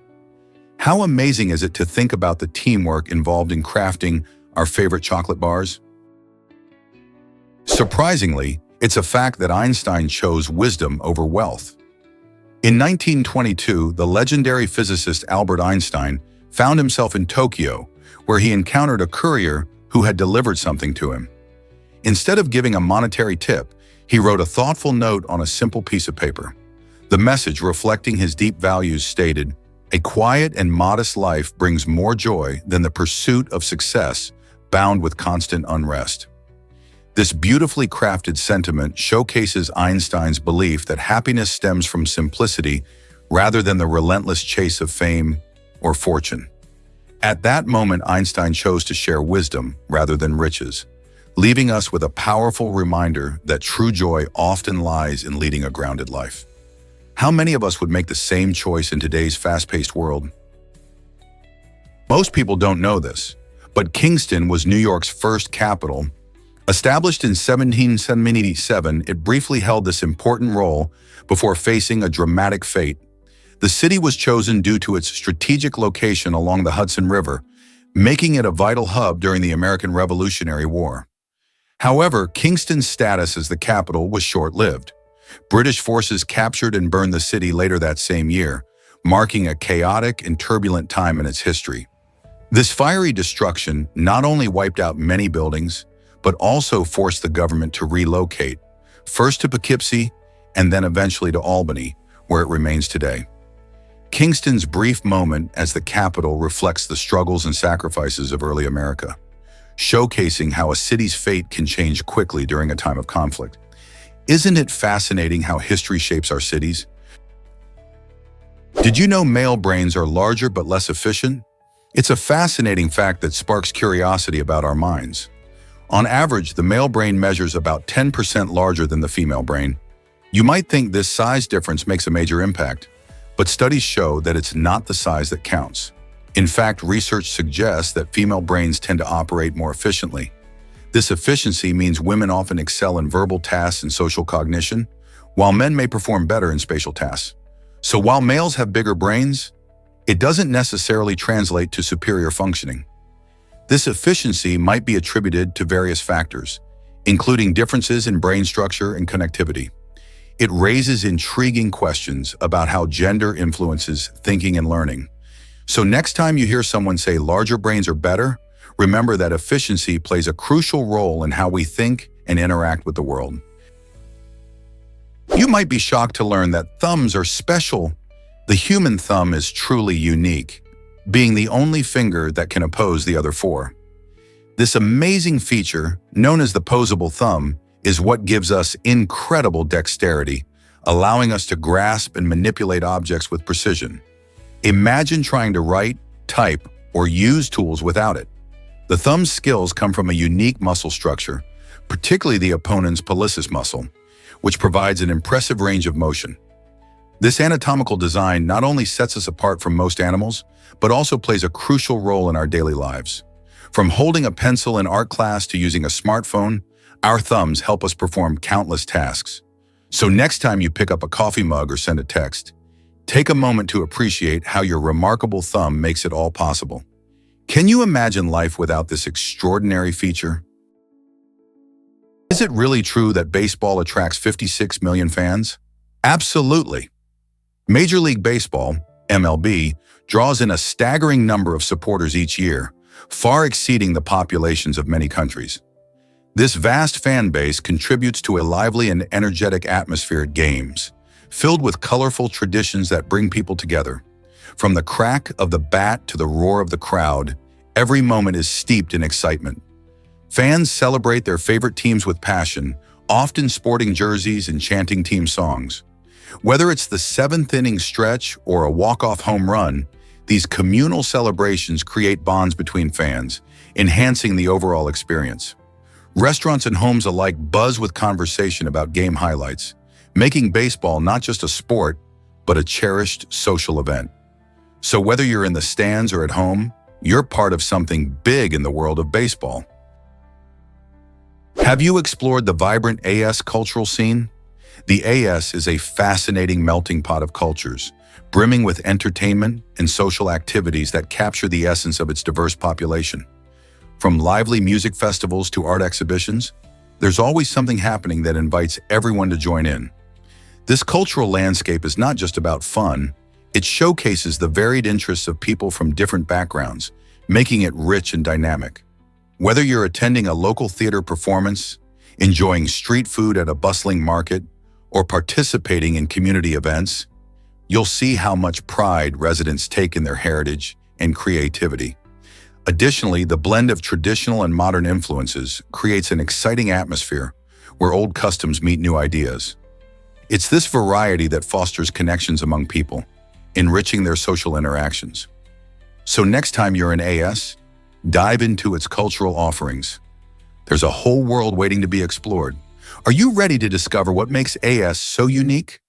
How amazing is it to think about the teamwork involved in crafting our favorite chocolate bars? Surprisingly, it's a fact that Einstein chose wisdom over wealth. In 1922, the legendary physicist Albert Einstein found himself in Tokyo, where he encountered a courier who had delivered something to him. Instead of giving a monetary tip, he wrote a thoughtful note on a simple piece of paper. The message, reflecting his deep values, stated, "A quiet and modest life brings more joy than the pursuit of success bound with constant unrest." This beautifully crafted sentiment showcases Einstein's belief that happiness stems from simplicity rather than the relentless chase of fame or fortune. At that moment, Einstein chose to share wisdom rather than riches, leaving us with a powerful reminder that true joy often lies in leading a grounded life. How many of us would make the same choice in today's fast-paced world? Most people don't know this, but Kingston was New York's first capital. Established in 1787, it briefly held this important role before facing a dramatic fate. The city was chosen due to its strategic location along the Hudson River, making it a vital hub during the American Revolutionary War. However, Kingston's status as the capital was short-lived. British forces captured and burned the city later that same year, marking a chaotic and turbulent time in its history. This fiery destruction not only wiped out many buildings, but also forced the government to relocate, first to Poughkeepsie and then eventually to Albany, where it remains today. Kingston's brief moment as the capital reflects the struggles and sacrifices of early America, showcasing how a city's fate can change quickly during a time of conflict. Isn't it fascinating how history shapes our cities? Did you know male brains are larger but less efficient? It's a fascinating fact that sparks curiosity about our minds. On average, the male brain measures about 10% larger than the female brain. You might think this size difference makes a major impact, but studies show that it's not the size that counts. In fact, research suggests that female brains tend to operate more efficiently. This efficiency means women often excel in verbal tasks and social cognition, while men may perform better in spatial tasks. So while males have bigger brains, it doesn't necessarily translate to superior functioning. This efficiency might be attributed to various factors, including differences in brain structure and connectivity. It raises intriguing questions about how gender influences thinking and learning. So next time you hear someone say larger brains are better, remember that efficiency plays a crucial role in how we think and interact with the world. You might be shocked to learn that thumbs are special. The human thumb is truly unique, being the only finger that can oppose the other four. This amazing feature, known as the posable thumb, is what gives us incredible dexterity, allowing us to grasp and manipulate objects with precision. Imagine trying to write, type, or use tools without it. The thumb's skills come from a unique muscle structure, particularly the opponent's pollicis muscle, which provides an impressive range of motion. This anatomical design not only sets us apart from most animals, but also plays a crucial role in our daily lives. From holding a pencil in art class to using a smartphone, our thumbs help us perform countless tasks. So next time you pick up a coffee mug or send a text, take a moment to appreciate how your remarkable thumb makes it all possible. Can you imagine life without this extraordinary feature? Is it really true that baseball attracts 56 million fans? Absolutely. Major League Baseball, MLB, draws in a staggering number of supporters each year, far exceeding the populations of many countries. This vast fan base contributes to a lively and energetic atmosphere at games, filled with colorful traditions that bring people together. From the crack of the bat to the roar of the crowd, every moment is steeped in excitement. Fans celebrate their favorite teams with passion, often sporting jerseys and chanting team songs. Whether it's the seventh-inning stretch or a walk-off home run, these communal celebrations create bonds between fans, enhancing the overall experience. Restaurants and homes alike buzz with conversation about game highlights, making baseball not just a sport, but a cherished social event. So whether you're in the stands or at home, you're part of something big in the world of baseball. Have you explored the vibrant AS cultural scene? The AS is a fascinating melting pot of cultures, brimming with entertainment and social activities that capture the essence of its diverse population. From lively music festivals to art exhibitions, there's always something happening that invites everyone to join in. This cultural landscape is not just about fun, it showcases the varied interests of people from different backgrounds, making it rich and dynamic. Whether you're attending a local theater performance, enjoying street food at a bustling market, or participating in community events, you'll see how much pride residents take in their heritage and creativity. Additionally, the blend of traditional and modern influences creates an exciting atmosphere where old customs meet new ideas. It's this variety that fosters connections among people, enriching their social interactions. So next time you're in AS, dive into its cultural offerings. There's a whole world waiting to be explored. Are you ready to discover what makes AS so unique?